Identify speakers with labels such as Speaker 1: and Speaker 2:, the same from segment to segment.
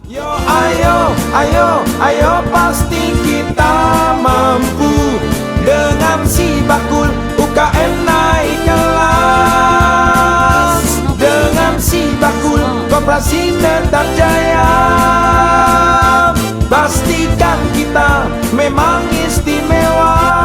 Speaker 1: Yo ayo, ayo, ayo pasti kita mampu. Dengan si bakul UKM naik kelas. Dengan si bakul koperasi tetap jaya. Pastikan kita memang istimewa.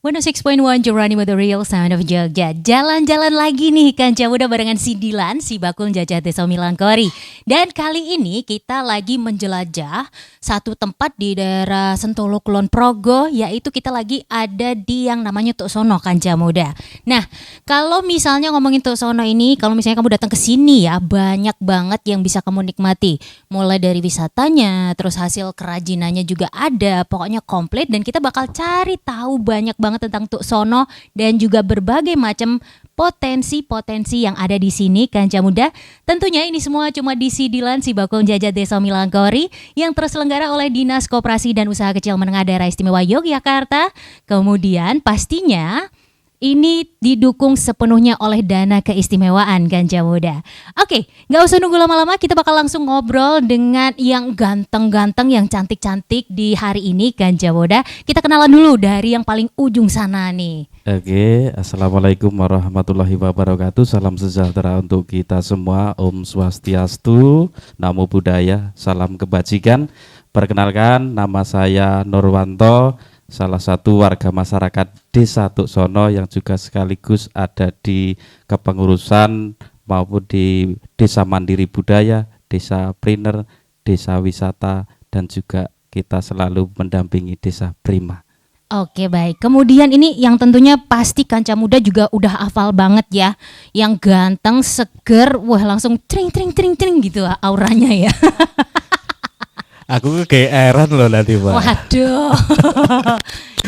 Speaker 2: One 106.1 Journey with the Real Sound of Jogja. Jalan-jalan lagi nih Kanca Muda barengan si Dilan, si Bakul Jajah Desa Milangkori. Dan kali ini kita lagi menjelajah satu tempat di daerah Sentolo Kulon Progo, yaitu kita lagi ada di yang namanya Tuk Sono Kanca Muda. Nah, kalau misalnya ngomongin Tuk Sono ini, kalau misalnya kamu datang ke sini ya, banyak banget yang bisa kamu nikmati. Mulai dari wisatanya, terus hasil kerajinannya juga ada, pokoknya komplit dan kita bakal cari tahu banyak banget tentang Tuk Sono dan juga berbagai macam potensi-potensi yang ada di sini Kanca Muda. Tentunya ini semua cuma di Sidilan si Bakul Jajah Desa Milangkori yang terselenggara oleh Dinas Koperasi dan Usaha Kecil Menengah Daerah Istimewa Yogyakarta. Kemudian pastinya ini didukung sepenuhnya oleh dana keistimewaan Kanca Muda. Oke, gak usah nunggu lama-lama, kita bakal langsung ngobrol dengan yang ganteng-ganteng, yang cantik-cantik di hari ini Kanca Muda. Kita kenalan dulu dari yang paling ujung sana nih.
Speaker 3: Oke, Assalamualaikum warahmatullahi wabarakatuh. Salam sejahtera untuk kita semua. Om Swastiastu, Namo Buddhaya, salam kebajikan. Perkenalkan, nama saya Nurwanto, salah satu warga masyarakat Desa Tuk Sono yang juga sekaligus ada di kepengurusan maupun di Desa Mandiri Budaya, Desa Priner, Desa Wisata, dan juga kita selalu mendampingi Desa Prima.
Speaker 2: Oke baik, kemudian ini yang tentunya pasti Kanca Muda juga udah hafal banget ya. Yang ganteng, seger, wah langsung tring gitu auranya ya.
Speaker 4: Aku kegeeran loh nanti Pak.
Speaker 2: Waduh.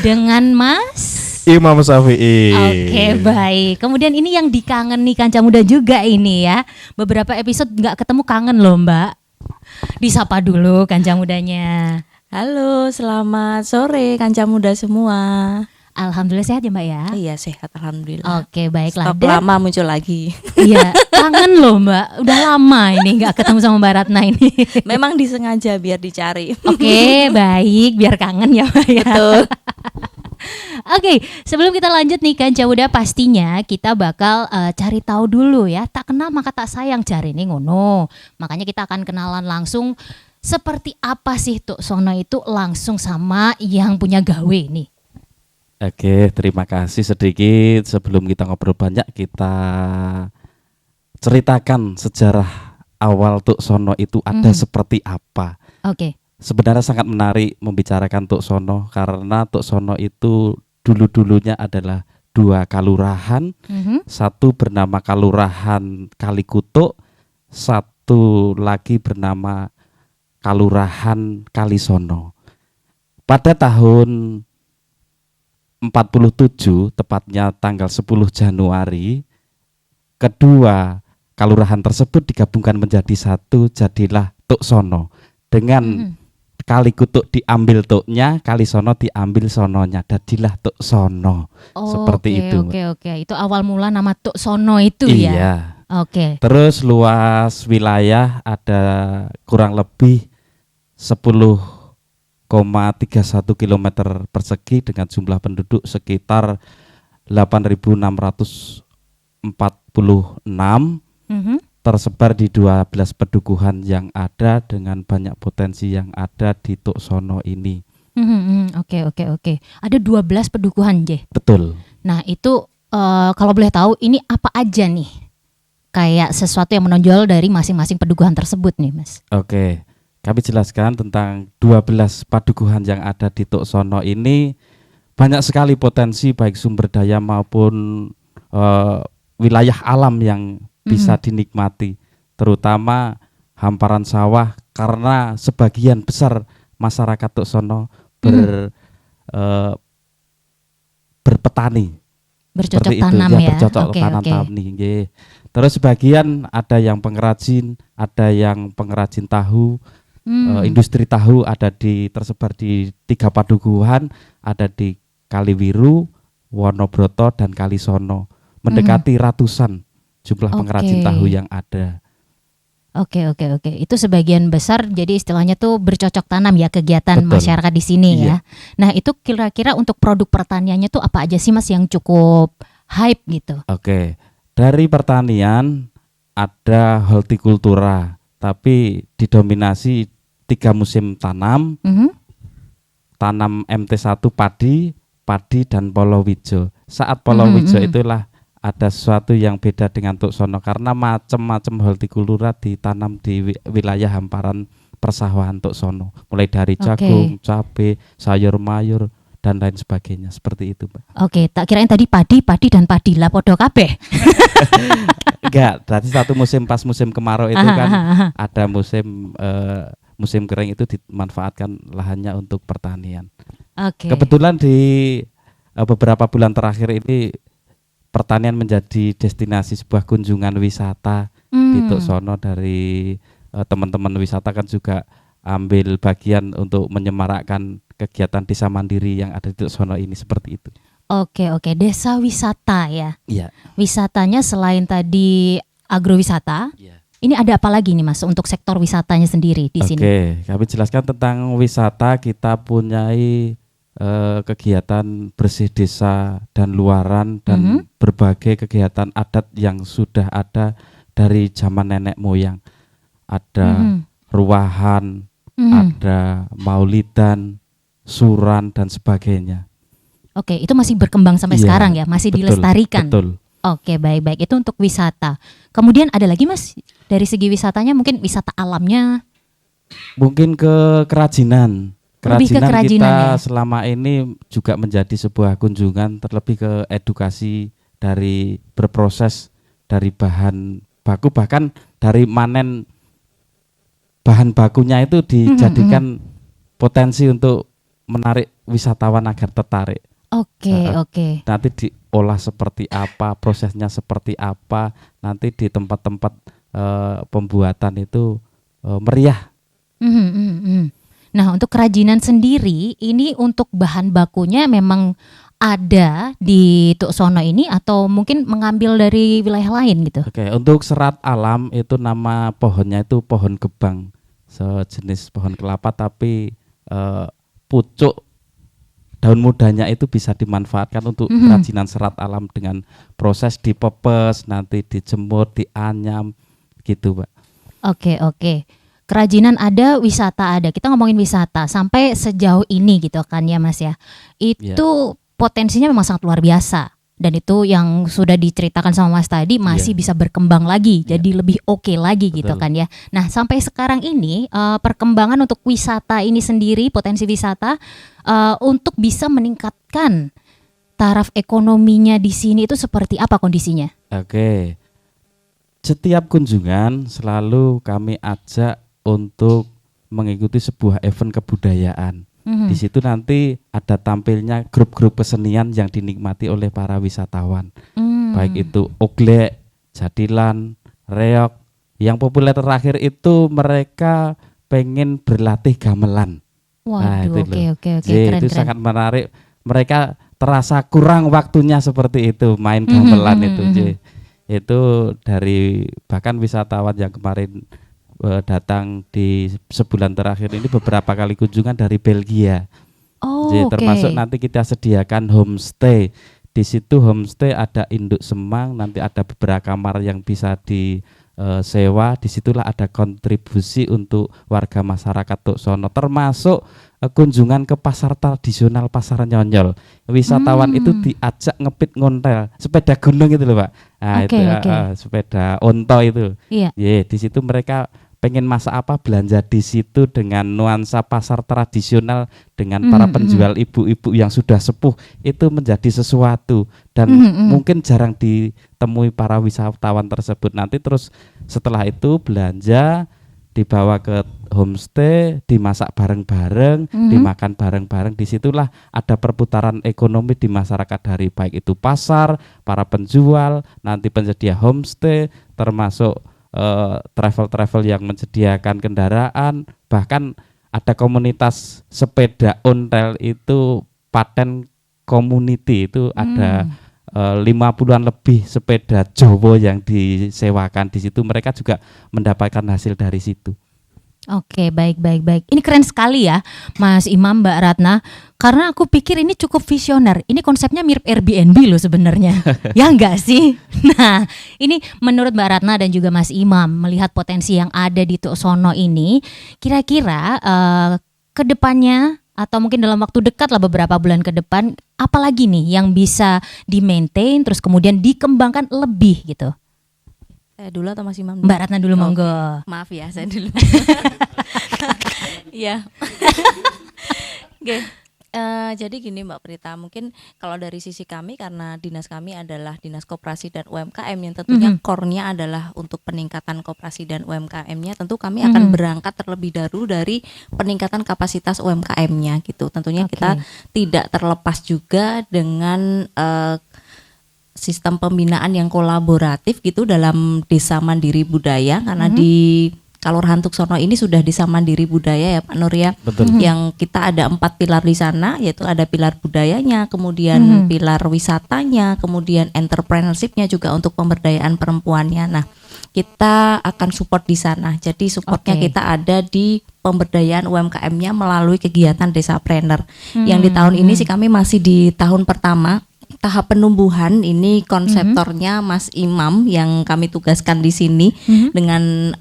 Speaker 2: Dengan Mas
Speaker 4: Imam Syafi'i.
Speaker 2: Oke baik. Kemudian ini yang dikangen nih Kanca Muda juga ini ya. Beberapa episode gak ketemu kangen loh Mbak. Disapa dulu Kanca Mudanya.
Speaker 5: Halo, selamat sore Kanca Muda semua.
Speaker 2: Alhamdulillah sehat ya Mbak ya.
Speaker 5: Iya sehat alhamdulillah.
Speaker 2: Oke baiklah.
Speaker 5: Stok lama muncul lagi.
Speaker 2: Iya kangen loh Mbak. Udah lama ini gak ketemu sama Mbak Ratna ini.
Speaker 5: Memang disengaja biar dicari.
Speaker 2: Oke baik, biar kangen ya Mbak ya.
Speaker 5: Betul.
Speaker 2: Oke, sebelum kita lanjut nih Kanca Muda, pastinya kita bakal cari tahu dulu ya. Tak kenal maka tak sayang, cari nih ngono. Makanya kita akan kenalan langsung seperti apa sih Tuk Sono itu langsung sama yang punya gawe nih.
Speaker 3: Oke, terima kasih sedikit. Sebelum kita ngobrol banyak, kita ceritakan sejarah awal Tuk Sono itu ada seperti apa.
Speaker 2: Oke.
Speaker 3: Sebenarnya sangat menarik membicarakan Tuk Sono karena Tuk Sono itu dulu-dulunya adalah dua kalurahan. Satu bernama Kalurahan Kalikutuk, satu lagi bernama Kalurahan Kalisono. Pada tahun 47, tepatnya tanggal 10 Januari, kedua kalurahan tersebut digabungkan menjadi satu, jadilah Tuk Sono. Dengan Kalikutuk diambil tuknya, Kalisono diambil sononya, jadilah Tuk Sono. Seperti itu.
Speaker 2: Oke. Itu awal mula nama Tuk Sono itu
Speaker 3: Iya.
Speaker 2: ya. Oke.
Speaker 3: Terus luas wilayah ada kurang lebih 10,31 km persegi dengan jumlah penduduk sekitar 8.646, tersebar di 12 pedukuhan yang ada dengan banyak potensi yang ada di Tuk Sono ini.
Speaker 2: Oke. Ada 12 pedukuhan, Jeh.
Speaker 3: Betul.
Speaker 2: Nah, itu kalau boleh tahu ini apa aja nih? Kayak sesuatu yang menonjol dari masing-masing pedukuhan tersebut nih, Mas.
Speaker 3: Oke. Kami jelaskan tentang 12 padukuhan yang ada di Tuk Sono ini. Banyak sekali potensi baik sumber daya maupun wilayah alam yang bisa dinikmati, terutama hamparan sawah karena sebagian besar masyarakat Tuk Sono berpetani,
Speaker 2: bercocok
Speaker 3: seperti
Speaker 2: tanam
Speaker 3: itu,
Speaker 2: ya.
Speaker 3: bercocok tanam. Terus sebagian ada yang pengrajin, ada yang pengrajin tahu, industri tahu ada tersebar di 3 padukuhan, ada di Kaliwiru, Wonobroto dan Kalisono. Mendekati ratusan jumlah pengrajin tahu yang ada.
Speaker 2: Oke. Itu sebagian besar jadi istilahnya tuh bercocok tanam ya kegiatan
Speaker 3: Betul.
Speaker 2: masyarakat di sini
Speaker 3: Iya.
Speaker 2: ya. Nah, itu kira-kira untuk produk pertaniannya tuh apa aja sih Mas yang cukup hype gitu?
Speaker 3: Oke, dari pertanian ada hortikultura, tapi didominasi 3 musim tanam,
Speaker 2: Mhm.
Speaker 3: tanam MT1 padi dan palawija. Saat palawija itulah ada sesuatu yang beda dengan Tuk Sono karena macam-macam hortikultura ditanam di wilayah hamparan persawahan Tuk Sono, mulai dari jagung, cabai, sayur mayur dan lain sebagainya, seperti itu, Mbak.
Speaker 2: Oke, tak kirain tadi padi dan padi lah podo kabeh.
Speaker 3: Enggak, berarti satu musim pas musim kemarau itu kan ada musim kering itu dimanfaatkan lahannya untuk pertanian.
Speaker 2: Oke.
Speaker 3: Kebetulan di beberapa bulan terakhir ini pertanian menjadi destinasi sebuah kunjungan wisata di Tuk Sono. Dari teman-teman wisata kan juga ambil bagian untuk menyemarakkan kegiatan desa mandiri yang ada di Tuk Sono ini, seperti itu.
Speaker 2: Oke, desa wisata ya.
Speaker 3: Iya.
Speaker 2: Wisatanya selain tadi agrowisata,
Speaker 3: Iya.
Speaker 2: ini ada apa lagi nih Mas untuk sektor wisatanya sendiri di sini?
Speaker 3: Oke, kami jelaskan tentang wisata. Kita punyai kegiatan bersih desa dan luaran dan berbagai kegiatan adat yang sudah ada dari zaman nenek moyang. Ada ruahan, ada maulidan, suran dan sebagainya.
Speaker 2: Oke, itu masih berkembang sampai
Speaker 3: Iya,
Speaker 2: sekarang ya, masih
Speaker 3: betul,
Speaker 2: dilestarikan.
Speaker 3: Betul.
Speaker 2: Oke, baik. Itu untuk wisata. Kemudian ada lagi Mas dari segi wisatanya, mungkin wisata alamnya.
Speaker 3: Mungkin ke kerajinan.
Speaker 2: Lebih ke kerajinan
Speaker 3: Kita
Speaker 2: ya?
Speaker 3: selama ini juga menjadi sebuah kunjungan, terlebih ke edukasi dari berproses dari bahan baku, bahkan dari manen bahan bakunya itu dijadikan potensi untuk menarik wisatawan agar tertarik.
Speaker 2: Oke.
Speaker 3: Nanti diolah seperti apa, prosesnya seperti apa, nanti di tempat-tempat pembuatan itu meriah.
Speaker 2: Nah, untuk kerajinan sendiri, ini untuk bahan bakunya memang ada di Tuk Sono ini atau mungkin mengambil dari wilayah lain gitu?
Speaker 3: Oke, untuk serat alam itu nama pohonnya itu pohon gebang, sejenis pohon kelapa tapi pucuk daun mudanya itu bisa dimanfaatkan untuk kerajinan serat alam dengan proses dipepes, nanti dijemur, dianyam gitu, Pak.
Speaker 2: Oke. Kerajinan ada, wisata ada. Kita ngomongin wisata sampai sejauh ini gitu kan ya Mas ya. Itu potensinya memang sangat luar biasa. Dan itu yang sudah diceritakan sama Mas tadi masih bisa berkembang lagi, jadi lebih oke lagi gitu kan ya. Nah, sampai sekarang ini perkembangan untuk wisata ini sendiri, potensi wisata untuk bisa meningkatkan taraf ekonominya di sini itu seperti apa kondisinya?
Speaker 3: Oke. Setiap kunjungan selalu kami ajak untuk mengikuti sebuah event kebudayaan. Di situ nanti ada tampilnya grup-grup kesenian yang dinikmati oleh para wisatawan. Baik itu oglek, jadilan, reok. Yang populer terakhir itu mereka pengen berlatih gamelan.
Speaker 2: Waduh, oke,
Speaker 3: Itu
Speaker 2: keren.
Speaker 3: sangat menarik. Mereka terasa kurang waktunya seperti itu main gamelan itu. Itu dari bahkan wisatawan yang kemarin datang di sebulan terakhir ini beberapa kali kunjungan dari Belgia. Termasuk nanti kita sediakan homestay. Di situ homestay ada induk semang, nanti ada beberapa kamar yang bisa disewa. Disitulah ada kontribusi untuk warga masyarakat Tuk Sono, termasuk kunjungan ke pasar tradisional Pasar Nyonyol. Wisatawan itu diajak ngepit ngontel sepeda gunung itu loh, Pak. Nah, sepeda onto itu.
Speaker 2: Iya.
Speaker 3: Di situ mereka pengen masak apa, belanja di situ dengan nuansa pasar tradisional dengan para penjual ibu-ibu yang sudah sepuh, itu menjadi sesuatu dan mungkin jarang ditemui para wisatawan tersebut. Nanti terus setelah itu belanja, dibawa ke homestay, dimasak bareng-bareng, dimakan bareng-bareng. Disitulah ada perputaran ekonomi di masyarakat dari baik itu pasar, para penjual, nanti penyedia homestay, termasuk travel-travel yang menyediakan kendaraan, bahkan ada komunitas sepeda ontel itu paten community itu ada 50-an lebih sepeda Jowo yang disewakan di situ, mereka juga mendapatkan hasil dari situ.
Speaker 2: Oke, baik. Ini keren sekali ya, Mas Imam, Mbak Ratna. Karena aku pikir ini cukup visioner. Ini konsepnya mirip Airbnb loh sebenarnya. Ya enggak sih? Nah, ini menurut Mbak Ratna dan juga Mas Imam, melihat potensi yang ada di Tuk Sono ini, kira-kira ke depannya atau mungkin dalam waktu dekat lah, beberapa bulan ke depan, apalagi nih yang bisa di-maintain terus kemudian dikembangkan lebih gitu?
Speaker 5: Saya dulu atau Mas Imam?
Speaker 2: Mbak Ratna dulu, monggo.
Speaker 5: Maaf ya, saya dulu. Iya. Oke. Jadi gini Mbak Prita, mungkin kalau dari sisi kami, karena dinas kami adalah Dinas Koperasi dan UMKM yang tentunya core-nya adalah untuk peningkatan koperasi dan UMKM-nya, tentu kami akan berangkat terlebih dahulu dari peningkatan kapasitas UMKM-nya gitu. Tentunya kita tidak terlepas juga dengan sistem pembinaan yang kolaboratif gitu dalam Desa Mandiri Budaya, karena di Kelurahan Tuk Sono ini sudah Desa Mandiri Budaya ya Pak Nur ya.
Speaker 3: Betul.
Speaker 5: Yang kita ada 4 pilar di sana, yaitu ada pilar budayanya, kemudian pilar wisatanya, kemudian entrepreneurship-nya juga untuk pemberdayaan perempuannya. Nah, kita akan support di sana. Jadi supportnya kita ada di pemberdayaan UMKM-nya melalui kegiatan Desapreneur. Yang di tahun ini sih kami masih di tahun pertama. Tahap penumbuhan ini konseptornya Mas Imam yang kami tugaskan di sini dengan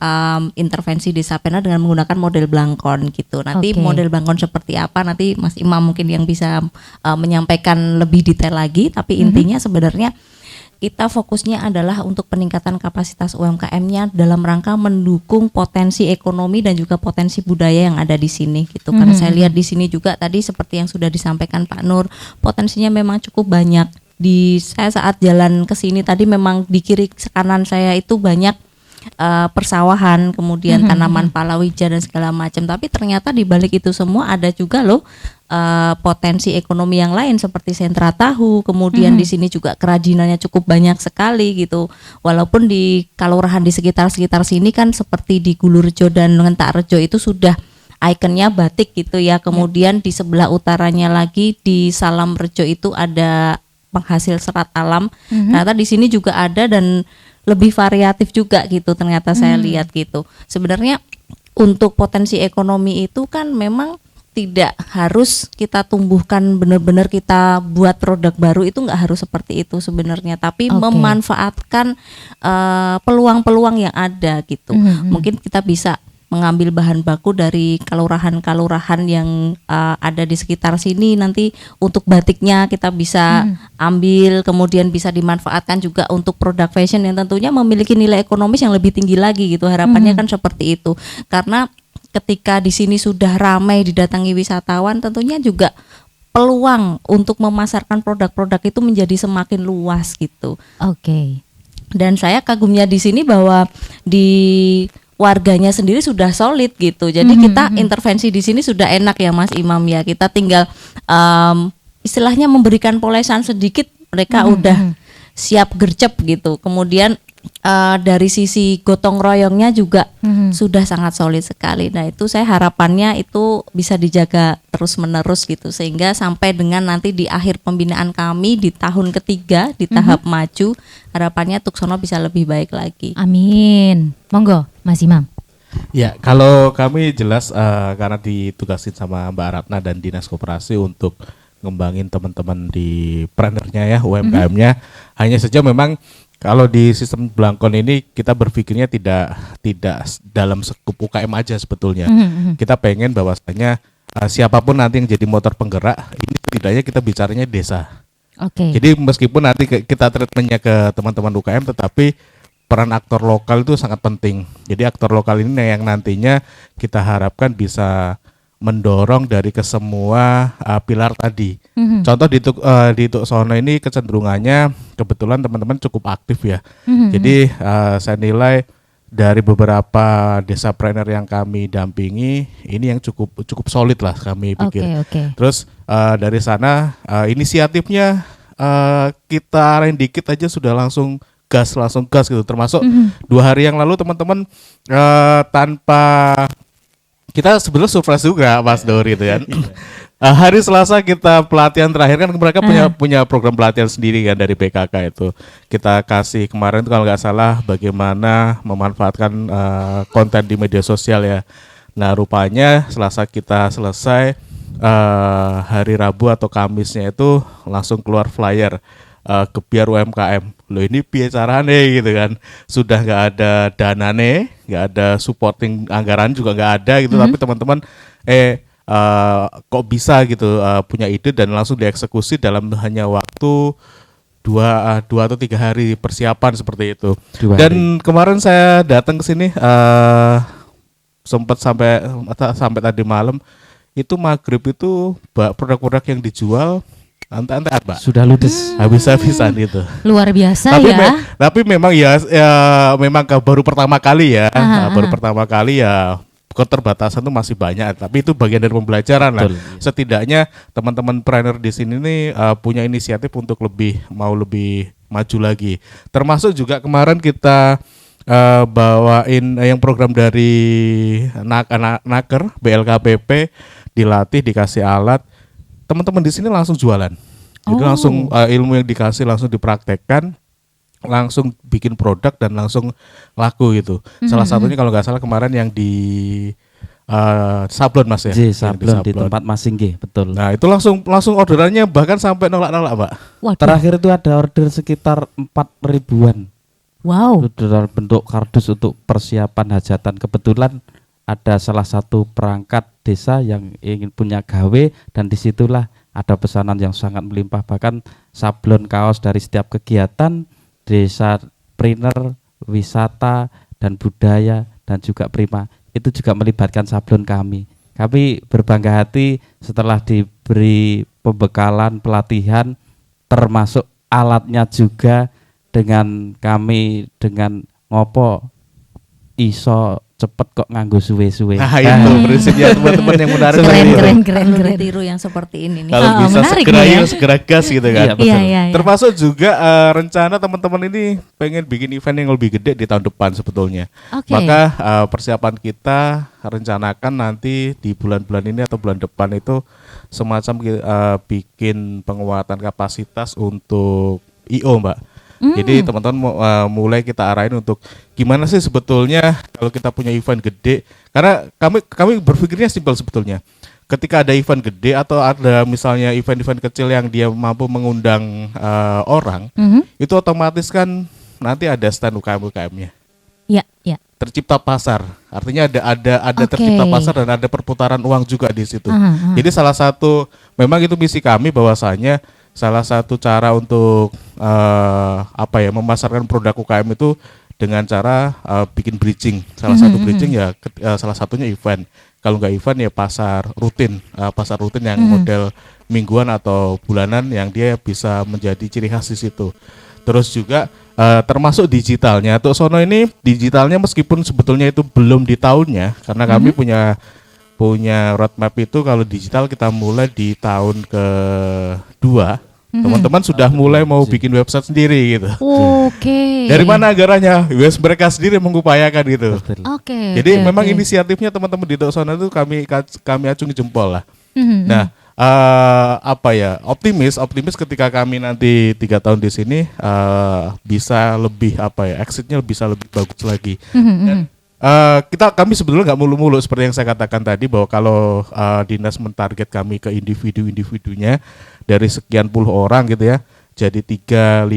Speaker 5: intervensi Desapreneur dengan menggunakan model Blangkon gitu. Nanti model Blangkon seperti apa nanti Mas Imam mungkin yang bisa menyampaikan lebih detail lagi. Tapi intinya sebenarnya kita fokusnya adalah untuk peningkatan kapasitas UMKM-nya dalam rangka mendukung potensi ekonomi dan juga potensi budaya yang ada di sini gitu. Karena saya lihat di sini juga tadi seperti yang sudah disampaikan Pak Nur, potensinya memang cukup banyak. Saya saat jalan ke sini tadi memang di kiri kanan saya itu banyak persawahan, kemudian tanaman palawija dan segala macam. Tapi ternyata di balik itu semua ada juga loh potensi ekonomi yang lain seperti sentra tahu. Kemudian di sini juga kerajinannya cukup banyak sekali gitu. Walaupun di kelurahan di sekitar sini kan seperti di Gulurejo dan Ngentakrejo itu sudah ikonnya batik gitu ya. Kemudian di sebelah utaranya lagi di Salamrejo itu ada penghasil serat alam. Ternyata di sini juga ada dan lebih variatif juga gitu ternyata saya lihat gitu. Sebenarnya untuk potensi ekonomi itu kan memang tidak harus kita tumbuhkan benar-benar kita buat produk baru, itu nggak harus seperti itu sebenarnya, tapi memanfaatkan peluang-peluang yang ada gitu. Mungkin kita bisa mengambil bahan baku dari kelurahan-kelurahan yang ada di sekitar sini, nanti untuk batiknya kita bisa ambil, kemudian bisa dimanfaatkan juga untuk produk fashion yang tentunya memiliki nilai ekonomis yang lebih tinggi lagi gitu. Harapannya kan seperti itu. Karena ketika di sini sudah ramai didatangi wisatawan, tentunya juga peluang untuk memasarkan produk-produk itu menjadi semakin luas gitu. Dan saya kagumnya di sini bahwa di warganya sendiri sudah solid gitu. Jadi kita intervensi di sini sudah enak ya Mas Imam ya. Kita tinggal istilahnya memberikan polesan sedikit, mereka udah siap gercep gitu. Kemudian dari sisi gotong royongnya juga sudah sangat solid sekali. Nah itu saya harapannya itu bisa dijaga terus menerus gitu, sehingga sampai dengan nanti di akhir pembinaan kami di tahun ketiga di tahap maju, harapannya Tuk Sono bisa lebih baik lagi.
Speaker 2: Amin. Monggo Mas Imam.
Speaker 4: Ya, kalau kami jelas karena ditugasin sama Mbak Ratna dan Dinas Koperasi untuk ngembangin teman-teman di preneurnya ya, UMKM-nya. Hanya saja memang kalau di sistem Blangkon ini kita berpikirnya tidak dalam skup UKM aja sebetulnya. Kita pengen bahwasanya siapapun nanti yang jadi motor penggerak, ini setidaknya kita bicaranya desa. Jadi meskipun nanti kita treatmentnya ke teman-teman UKM, tetapi peran aktor lokal itu sangat penting. Jadi aktor lokal ini yang nantinya kita harapkan bisa mendorong dari kesemua pilar tadi. Contoh di Tuk Sono ini kecenderungannya kebetulan teman-teman cukup aktif ya. Jadi saya nilai dari beberapa desapreneur yang kami dampingi ini yang cukup solid lah kami pikir. Terus dari sana inisiatifnya kita arahin dikit aja sudah langsung langsung gas gitu. Termasuk 2 hari yang lalu teman-teman tanpa kita sebenarnya surprise juga Mas Dori itu kan. Hari Selasa kita pelatihan terakhir kan mereka punya program pelatihan sendiri kan dari PKK itu. Kita kasih kemarin itu kalau nggak salah bagaimana memanfaatkan konten di media sosial ya. Nah rupanya Selasa kita selesai, hari Rabu atau Kamisnya itu langsung keluar flyer Gebyar UMKM. Loh ini piye carane gitu kan. Sudah nggak ada danane, nggak ada supporting anggaran juga nggak ada gitu. Tapi teman-teman kok bisa gitu punya ide dan langsung dieksekusi dalam hanya waktu 2 atau 3 hari persiapan seperti itu. Dan kemarin saya datang ke sini sempat sampai tadi malam itu maghrib itu produk-produk yang dijual ante-ante Mbak.
Speaker 3: Sudah ludes.
Speaker 4: Habis-habisan itu.
Speaker 2: Luar biasa ya.
Speaker 4: Tapi memang ya memang baru pertama kali ya. Baru pertama kali ya keterbatasan itu masih banyak, tapi itu bagian dari pembelajaran lah. Setidaknya teman-teman trainer di sini nih punya inisiatif untuk lebih maju lagi. Termasuk juga kemarin kita bawain yang program dari Naker BLKPP, dilatih, dikasih alat. Teman-teman di sini langsung jualan. Jadi langsung ilmu yang dikasih langsung dipraktekkan, langsung bikin produk dan langsung laku gitu. Salah satunya kalau nggak salah kemarin yang di Sablon Mas ya.
Speaker 3: Sablon di tempat Masing betul.
Speaker 4: Nah itu langsung orderannya bahkan sampai nolak-nolak Mbak.
Speaker 2: Waduh.
Speaker 3: Terakhir itu ada order sekitar 4.000-an.
Speaker 2: Wow.
Speaker 3: Itu dalam bentuk kardus untuk persiapan hajatan. Kebetulan ada salah satu perangkat desa yang ingin punya gawe dan disitulah ada pesanan yang sangat melimpah. Bahkan sablon kaos dari setiap kegiatan desa, trainer, wisata dan budaya dan juga prima itu juga melibatkan sablon kami. Kami berbangga hati setelah diberi pembekalan pelatihan termasuk alatnya juga dengan kami dengan ngopo iso cepet kok nganggo suwe-suwe.
Speaker 4: Nah itu prinsipnya teman-teman yang menarik.
Speaker 2: Keren.
Speaker 5: Tiru yang seperti ini nih.
Speaker 4: Kalau bisa segera gas gitu kan.
Speaker 2: Iya.
Speaker 4: Termasuk juga rencana teman-teman ini pengen bikin event yang lebih gede di tahun depan sebetulnya. Maka persiapan kita rencanakan nanti di bulan-bulan ini atau bulan depan itu semacam bikin penguatan kapasitas untuk IO Mbak. Jadi teman-teman mulai kita arahin untuk gimana sih sebetulnya kalau kita punya event gede. Karena kami berpikirnya simpel sebetulnya. Ketika ada event gede atau ada misalnya event-event kecil yang dia mampu mengundang orang, itu otomatis kan nanti ada stand UKM-UKM-nya.
Speaker 2: Iya.
Speaker 4: Tercipta pasar, artinya ada tercipta pasar dan ada perputaran uang juga di situ. Jadi salah satu memang itu misi kami bahwasanya salah satu cara untuk memasarkan produk UKM itu dengan cara bikin bridging. Salah satu bridging ya salah satunya event. Kalau nggak event ya pasar rutin yang model mingguan atau bulanan yang dia bisa menjadi ciri khas di situ. Terus juga termasuk digitalnya. Untuk Sono ini digitalnya meskipun sebetulnya itu belum di tahunnya karena kami punya roadmap itu kalau digital kita mulai di tahun ke-2. Teman-teman sudah mulai mau bikin website sendiri gitu. Dari mana anggarannya? Mereka sendiri mengupayakan gitu. Jadi memang inisiatifnya teman-teman di Sono itu kami acungi jempol lah. Nah, optimis ketika kami nanti 3 tahun di sini bisa lebih exitnya bisa lebih bagus lagi. Dan kami sebetulnya nggak mulu-mulu seperti yang saya katakan tadi bahwa kalau dinas mentarget kami ke individunya dari sekian puluh orang gitu ya, jadi 3-5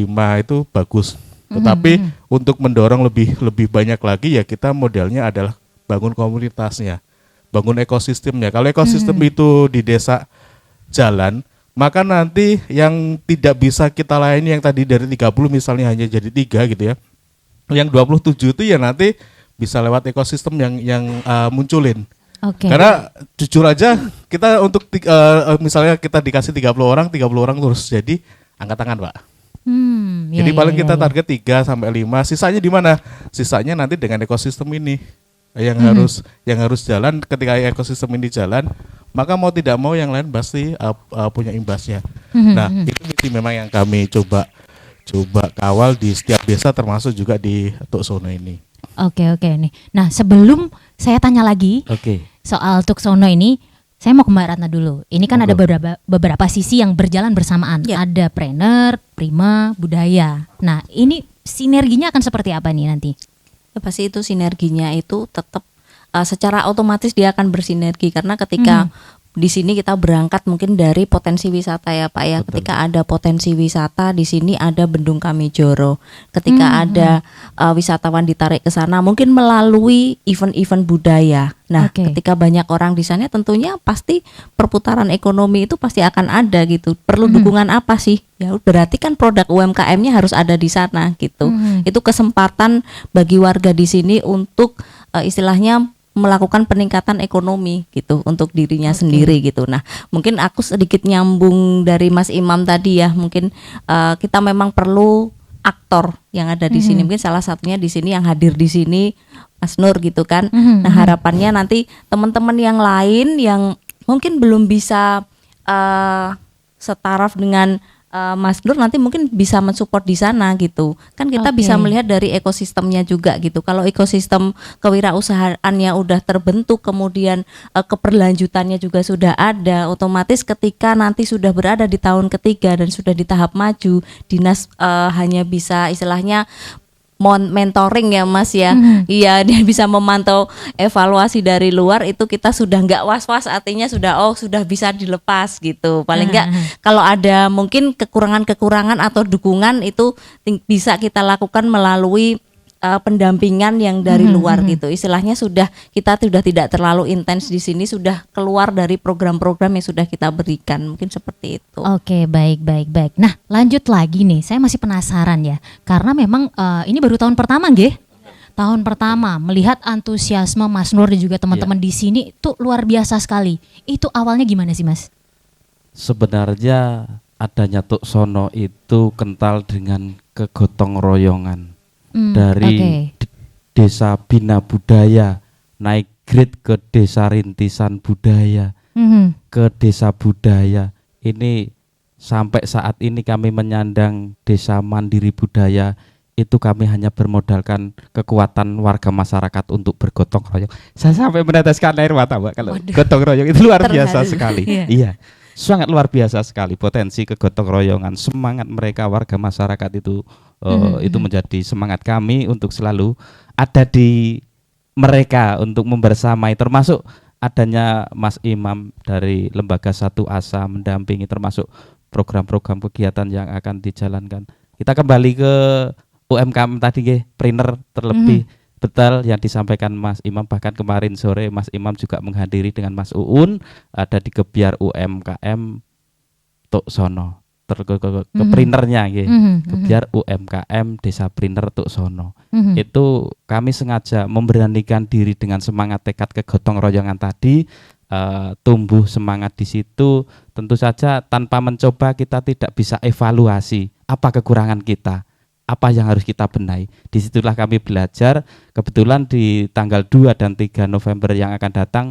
Speaker 4: itu bagus. Tetapi untuk mendorong lebih banyak lagi ya kita modelnya adalah bangun komunitasnya, bangun ekosistemnya. Kalau ekosistem itu di desa jalan, maka nanti yang tidak bisa kita layani yang tadi dari 30 misalnya hanya jadi 3 gitu ya. Yang 27 itu ya nanti bisa lewat ekosistem yang munculin. Karena jujur aja kita untuk misalnya kita dikasih 30 orang terus jadi angkat tangan Pak. Jadi paling kita target 3-5, sisanya di mana? Sisanya nanti dengan ekosistem ini yang harus jalan. Ketika ekosistem ini jalan, maka mau tidak mau yang lain pasti punya imbasnya. Nah, itu memang yang kami coba coba kawal di setiap desa termasuk juga di Tuk Sono ini.
Speaker 2: Oke nih. Nah sebelum saya tanya lagi
Speaker 3: Oke.
Speaker 2: soal Tuk Sono ini, saya mau ke Mbak Ratna dulu. Ini kan ada beberapa sisi yang berjalan bersamaan.
Speaker 5: Ya.
Speaker 2: Ada Prener, Prima, Budaya. Nah ini sinerginya akan seperti apa nih nanti?
Speaker 5: Ya, pasti itu sinerginya itu tetap secara otomatis dia akan bersinergi karena ketika di sini kita berangkat mungkin dari potensi wisata ya Pak ya.
Speaker 3: Betul.
Speaker 5: Ketika ada potensi wisata di sini ada Bendung Kamijoro. Ketika ada wisatawan ditarik ke sana mungkin melalui event-event budaya. Nah,
Speaker 2: Oke.
Speaker 5: ketika banyak orang di sana tentunya pasti perputaran ekonomi itu pasti akan ada gitu. Perlu dukungan apa sih? Ya berarti kan produk UMKM-nya harus ada di sana gitu. Itu kesempatan bagi warga di sini untuk istilahnya melakukan peningkatan ekonomi gitu untuk dirinya sendiri gitu. Nah, mungkin aku sedikit nyambung dari Mas Imam tadi ya. Mungkin kita memang perlu aktor yang ada di sini. Mungkin salah satunya di sini yang hadir di sini Mas Nur gitu kan. Nah, harapannya nanti teman-teman yang lain yang mungkin belum bisa setaraf dengan Mas Nur nanti mungkin bisa mensupport di sana gitu. Kan kita
Speaker 2: Oke.
Speaker 5: bisa melihat dari ekosistemnya juga gitu. Kalau ekosistem kewirausahaannya udah terbentuk, kemudian keberlanjutannya juga sudah ada, otomatis ketika nanti sudah berada di tahun ketiga dan sudah di tahap maju, dinas hanya bisa istilahnya mentoring ya Mas ya. Iya, dia bisa memantau evaluasi dari luar, itu kita sudah nggak was-was, artinya sudah bisa dilepas gitu. Paling nggak kalau ada mungkin kekurangan-kekurangan atau dukungan itu bisa kita lakukan melalui pendampingan yang dari luar gitu. Istilahnya kita sudah tidak terlalu intens di sini, sudah keluar dari program-program yang sudah kita berikan. Mungkin seperti itu.
Speaker 2: Oke, baik. Nah, lanjut lagi nih. Saya masih penasaran ya. Karena memang ini baru tahun pertama nggih? Tahun pertama melihat antusiasme Mas Nur dan juga teman-teman di sini itu luar biasa sekali. Itu awalnya gimana sih, Mas?
Speaker 3: Sebenarnya adanya Tuk Sono itu kental dengan kegotong royongan. Dari desa Bina Budaya naik grade ke desa rintisan budaya, ke desa budaya. Ini sampai saat ini kami menyandang desa mandiri budaya, itu kami hanya bermodalkan kekuatan warga masyarakat untuk bergotong royong. Saya sampai meneteskan air mata, Mbak, kalau gotong royong itu luar biasa sekali. Iya. Sangat luar biasa sekali potensi kegotong royongan, semangat mereka warga masyarakat itu menjadi semangat kami untuk selalu ada di mereka untuk membersamai, termasuk adanya Mas Imam dari Lembaga Satu Asa mendampingi termasuk program-program kegiatan yang akan dijalankan. Kita kembali ke UMKM tadi nggih, Prener terlebih. Betul yang disampaikan Mas Imam, bahkan kemarin sore Mas Imam juga menghadiri dengan Mas Uun ada di Gebyar UMKM Tuk Sono. Ke Prenernya nggih. Gebyar UMKM Desa Prener Tuk Sono. Itu kami sengaja memberanikan diri dengan semangat tekad kegotong royongan tadi, tumbuh semangat di situ. Tentu saja tanpa mencoba kita tidak bisa evaluasi apa kekurangan kita, apa yang harus kita benahi. Disitulah kami belajar. Kebetulan di tanggal 2 dan 3 November yang akan datang,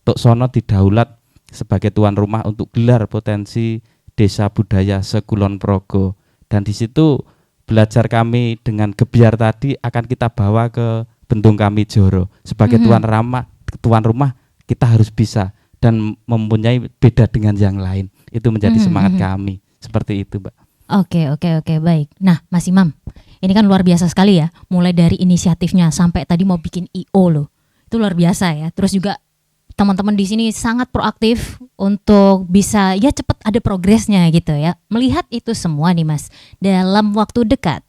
Speaker 3: Tuk Sono didaulat sebagai tuan rumah untuk gelar potensi desa budaya sekulon Progo. Dan di situ belajar kami dengan Gebyar tadi akan kita bawa ke Bendung Kamijoro. Sebagai tuan rumah kita harus bisa dan mempunyai beda dengan yang lain. Itu menjadi semangat kami. Seperti itu, Mbak.
Speaker 2: Oke, baik. Nah, Mas Imam, ini kan luar biasa sekali ya. Mulai dari inisiatifnya sampai tadi mau bikin IO loh. Itu luar biasa ya. Terus juga teman-teman di sini sangat proaktif untuk bisa ya cepat ada progresnya gitu ya. Melihat itu semua nih Mas, dalam waktu dekat,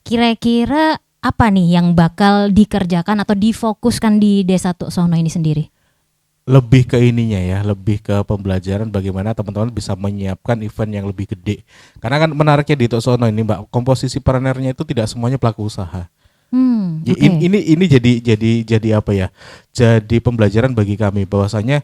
Speaker 2: kira-kira apa nih yang bakal dikerjakan atau difokuskan di Desa Tuk Sono ini sendiri?
Speaker 4: Lebih ke ininya ya, lebih ke pembelajaran bagaimana teman-teman bisa menyiapkan event yang lebih gede. Karena kan menariknya di Tuk Sono ini, Mbak, komposisi partnernya itu tidak semuanya pelaku usaha. Ini jadi apa ya? Jadi pembelajaran bagi kami bahwasanya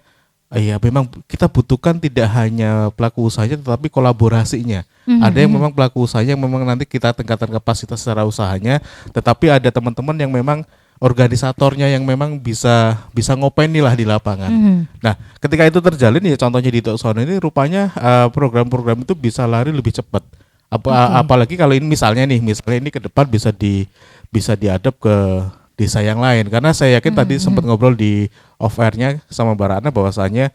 Speaker 4: ya memang kita butuhkan tidak hanya pelaku usahanya tetapi kolaborasinya. Ada yang memang pelaku usahanya yang memang nanti kita tingkatkan kapasitas secara usahanya, tetapi ada teman-teman yang memang organisatornya yang memang bisa ngopeni lah di lapangan. Nah, ketika itu terjalin ya contohnya di Tuk Sono ini rupanya program-program itu bisa lari lebih cepat. Apalagi kalau ini misalnya ini ke depan bisa diadap ke desa yang lain, karena saya yakin tadi sempat ngobrol di off air-nya sama Mbak Ratna bahwasanya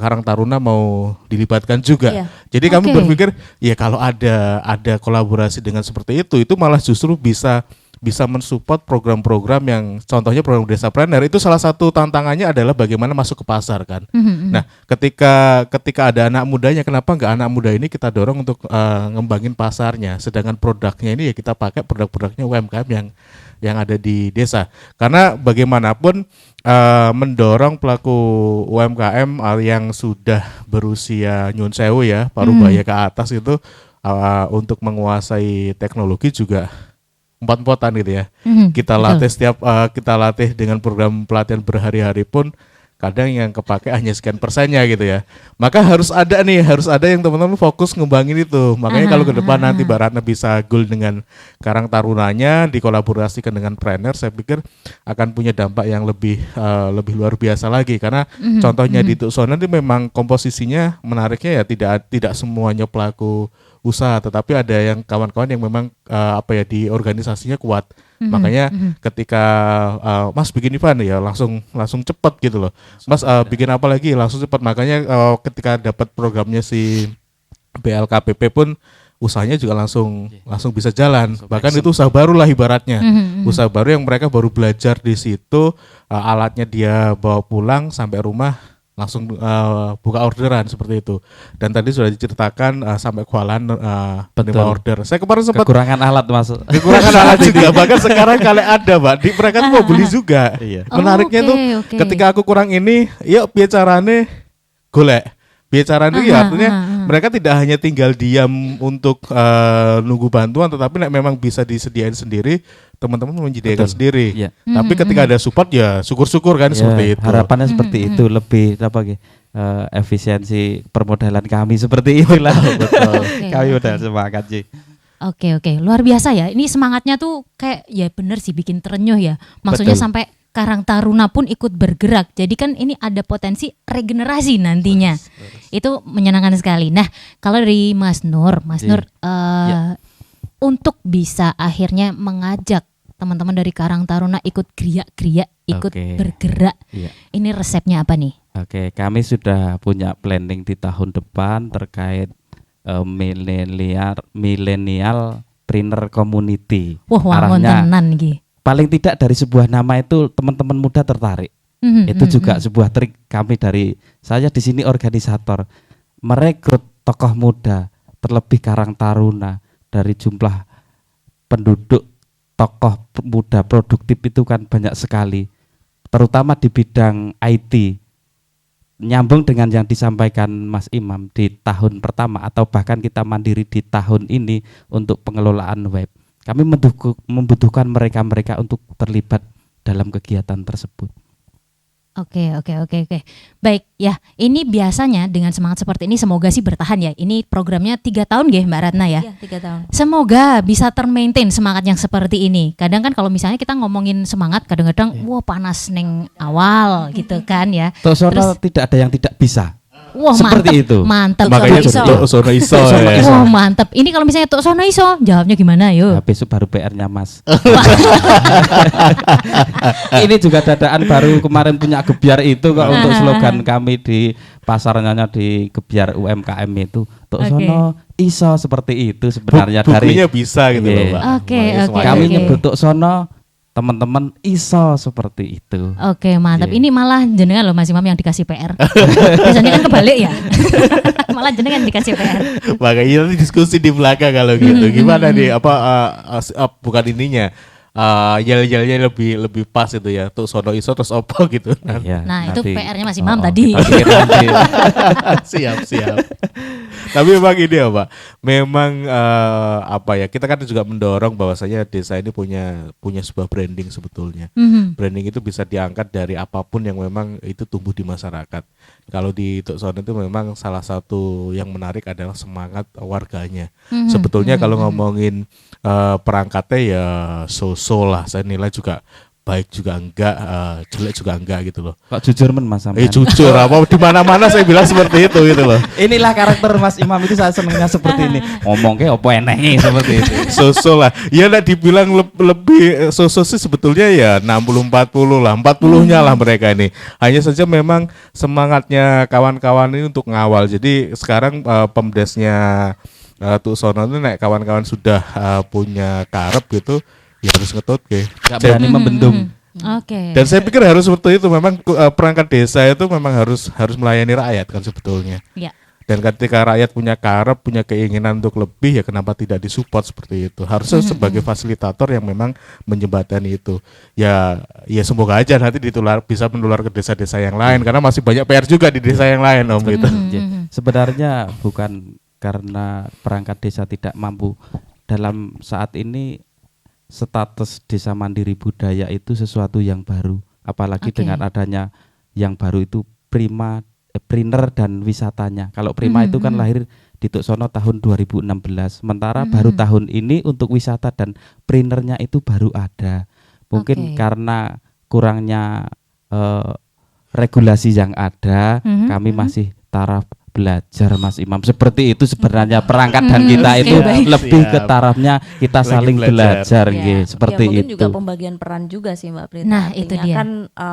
Speaker 4: Karang Taruna mau dilibatkan juga.
Speaker 5: Iya.
Speaker 4: Jadi kami
Speaker 2: Oke.
Speaker 4: berpikir ya kalau ada kolaborasi dengan seperti itu malah justru bisa mensupport program-program yang contohnya program Desapreneur itu salah satu tantangannya adalah bagaimana masuk ke pasar kan. Nah, ketika ada anak mudanya, kenapa nggak anak muda ini kita dorong untuk ngembangin pasarnya, sedangkan produknya ini ya kita pakai produk-produknya UMKM yang ada di desa. Karena bagaimanapun mendorong pelaku UMKM yang sudah berusia nyun sewu ya, parubaya ke atas itu untuk menguasai teknologi juga empot-empotan gitu ya. Kita latih kita latih dengan program pelatihan berhari-hari pun kadang yang kepake hanya sekian persennya gitu ya. Maka harus ada yang teman-teman fokus ngembangin itu. Makanya kalau ke depan nanti Mbak Ratna bisa goal dengan Karang Tarunanya dikolaborasikan dengan trainer, saya pikir akan punya dampak yang lebih luar biasa lagi, karena contohnya di Tuksona itu memang komposisinya menariknya ya tidak semuanya pelaku usaha, tetapi ada yang kawan-kawan yang memang di organisasinya kuat. Makanya ketika Mas bikin event ya langsung cepat gitu loh. Mas bikin apa lagi langsung cepat. Makanya ketika dapat programnya si BLKPP pun usahanya juga langsung bisa jalan. Bahkan itu usaha baru lah ibaratnya. Usaha baru yang mereka baru belajar di situ, alatnya dia bawa pulang sampai rumah langsung buka orderan seperti itu. Dan tadi sudah diceritakan sampai kewalahan penerima order. Saya kemarin sempat
Speaker 3: Kekurangan alat Mas.
Speaker 4: kekurangan alat juga, bahkan sekarang kalau ada Mbak, mereka tuh mau beli juga.
Speaker 3: Iya.
Speaker 4: Menariknya tuh
Speaker 2: Oke.
Speaker 4: ketika aku kurang ini, yuk piye carane golek. Piye carane ya artinya mereka tidak hanya tinggal diam untuk nunggu bantuan, tetapi memang bisa disediain sendiri, teman-teman menyediakan
Speaker 3: Betul.
Speaker 4: sendiri.
Speaker 3: Iya.
Speaker 4: Tapi ketika ada support ya syukur-syukur kan
Speaker 3: Ya,
Speaker 4: seperti itu.
Speaker 3: harapannya seperti itu, lebih efisiensi permodalan kami seperti itulah. Betul. Kami udah semangat sih.
Speaker 2: Oke, luar biasa ya. Ini semangatnya tuh kayak ya bener sih bikin terenyuh ya. Maksudnya
Speaker 3: Betul.
Speaker 2: sampai Karang Taruna pun ikut bergerak. Jadi kan ini ada potensi regenerasi nantinya. Itu menyenangkan sekali. Nah, kalau dari Mas Nur, untuk bisa akhirnya mengajak teman-teman dari Karang Taruna ikut gerak-gerak, ikut
Speaker 3: Oke.
Speaker 2: bergerak.
Speaker 3: Iya.
Speaker 2: Ini resepnya apa nih?
Speaker 3: Oke, kami sudah punya planning di tahun depan terkait milenial trainer community.
Speaker 2: Wah, wangun tenan iki.
Speaker 3: Paling tidak dari sebuah nama itu teman-teman muda tertarik. Itu juga sebuah trik kami dari saya di sini organisator, merekrut tokoh muda, terlebih Karang Taruna dari jumlah penduduk tokoh muda produktif itu kan banyak sekali, terutama di bidang IT. Nyambung dengan yang disampaikan Mas Imam di tahun pertama atau bahkan kita mandiri di tahun ini untuk pengelolaan web. Kami membutuhkan mereka-mereka untuk terlibat dalam kegiatan tersebut.
Speaker 2: Oke. Baik ya, ini biasanya dengan semangat seperti ini semoga sih bertahan ya. Ini programnya 3 tahun ya Mbak Ratna ya.
Speaker 5: Iya, 3 tahun.
Speaker 2: Semoga bisa termaintain semangat yang seperti ini. Kadang kan kalau misalnya kita ngomongin semangat kadang-kadang wah panas neng awal gitu kan ya.
Speaker 3: Tosono tidak ada yang tidak bisa.
Speaker 2: Wah
Speaker 3: Seperti itu.
Speaker 2: mantap.
Speaker 4: Makanya
Speaker 2: Sono iso.
Speaker 4: Sono iso. ya.
Speaker 2: Wah mantap. Ini kalau misalnya Tok Sono iso, jawabnya gimana
Speaker 3: Nah,
Speaker 2: yuk?
Speaker 3: besok baru PR-nya Mas. Ini juga dadaan baru kemarin punya Gebyar itu kok untuk slogan kami di pasarnya di Gebyar UMKM itu. Tok
Speaker 2: Oke.
Speaker 3: Sono iso seperti itu sebenarnya dari
Speaker 4: Buktinya bisa gitu loh
Speaker 3: Iya.
Speaker 4: Mbak.
Speaker 2: Oke,
Speaker 4: Makanya
Speaker 2: oke.
Speaker 4: semuanya
Speaker 3: kami
Speaker 2: Oke.
Speaker 3: nyebut Tok Sono, teman-teman iso seperti itu.
Speaker 2: Oke mantap.
Speaker 3: Iya.
Speaker 2: Ini malah jenengan loh Mas Imam yang dikasih PR. Biasanya kan kebalik ya. Malah jenengan dikasih PR.
Speaker 4: Makanya nanti diskusi di belakang kalau gitu. Gimana nih bukan ininya. Yel-yelnya lebih pas itu ya. Tuh Sono iso terus opo gitu.
Speaker 3: Iya,
Speaker 2: Nah, itu
Speaker 3: nanti-
Speaker 2: PR-nya Mas Imam tadi.
Speaker 3: kita bikin nanti.
Speaker 4: Siap. Tapi memang ini ya Pak, memang kita kan juga mendorong bahwasanya desa ini punya sebuah branding sebetulnya. Branding itu bisa diangkat dari apapun yang memang itu tumbuh di masyarakat. Kalau di Tukson itu memang salah satu yang menarik adalah semangat warganya. Sebetulnya kalau ngomongin perangkatnya ya so-so lah, saya nilai juga baik juga enggak, jelek juga enggak gitu loh.
Speaker 3: Kok jujur men Mas sampean?
Speaker 4: Jujur apa di mana-mana saya bilang seperti itu gitu loh.
Speaker 3: Inilah karakter Mas Imam itu, saya senengnya seperti ini. Ngomong kayak opo enenge seperti itu.
Speaker 4: Soso lah. Ya lah dibilang lebih soso sih sebetulnya ya 60-40 lah. 40-nya lah mereka ini. Hanya saja memang semangatnya kawan-kawan ini untuk ngawal. Jadi sekarang pemdesnya Tuk Sono itu nek kawan-kawan sudah punya karep gitu, ya harus ngetut ke.
Speaker 3: Gak berani membendung.
Speaker 2: Oke.
Speaker 4: Dan saya pikir harus seperti itu. Memang perangkat desa itu memang harus melayani rakyat kan sebetulnya.
Speaker 2: Ya.
Speaker 4: Dan ketika rakyat punya karep, punya keinginan untuk lebih, ya kenapa tidak disupport seperti itu? Harusnya sebagai fasilitator yang memang menjembatani itu. Ya semoga aja nanti bisa menular ke desa-desa yang lain, karena masih banyak PR juga di desa yang lain, Om gitu.
Speaker 3: Ya, sebenarnya bukan karena perangkat desa tidak mampu. Dalam saat ini status desa mandiri budaya itu sesuatu yang baru, apalagi dengan adanya yang baru itu Priner dan wisatanya. Kalau Prima itu kan lahir di Tuk Sono tahun 2016, sementara baru tahun ini untuk wisata dan Prinernya itu baru ada. Mungkin karena kurangnya regulasi yang ada, kami masih taraf belajar Mas Imam. Seperti itu sebenarnya perangkat dan kita itu lebih ke tarafnya kita
Speaker 4: Lagi
Speaker 3: saling belajar,
Speaker 5: Ya,
Speaker 3: seperti
Speaker 5: mungkin
Speaker 3: itu.
Speaker 5: juga pembagian peran juga sih Mbak Prita.
Speaker 2: Nah,
Speaker 5: Artinya
Speaker 2: itu dia.
Speaker 5: kan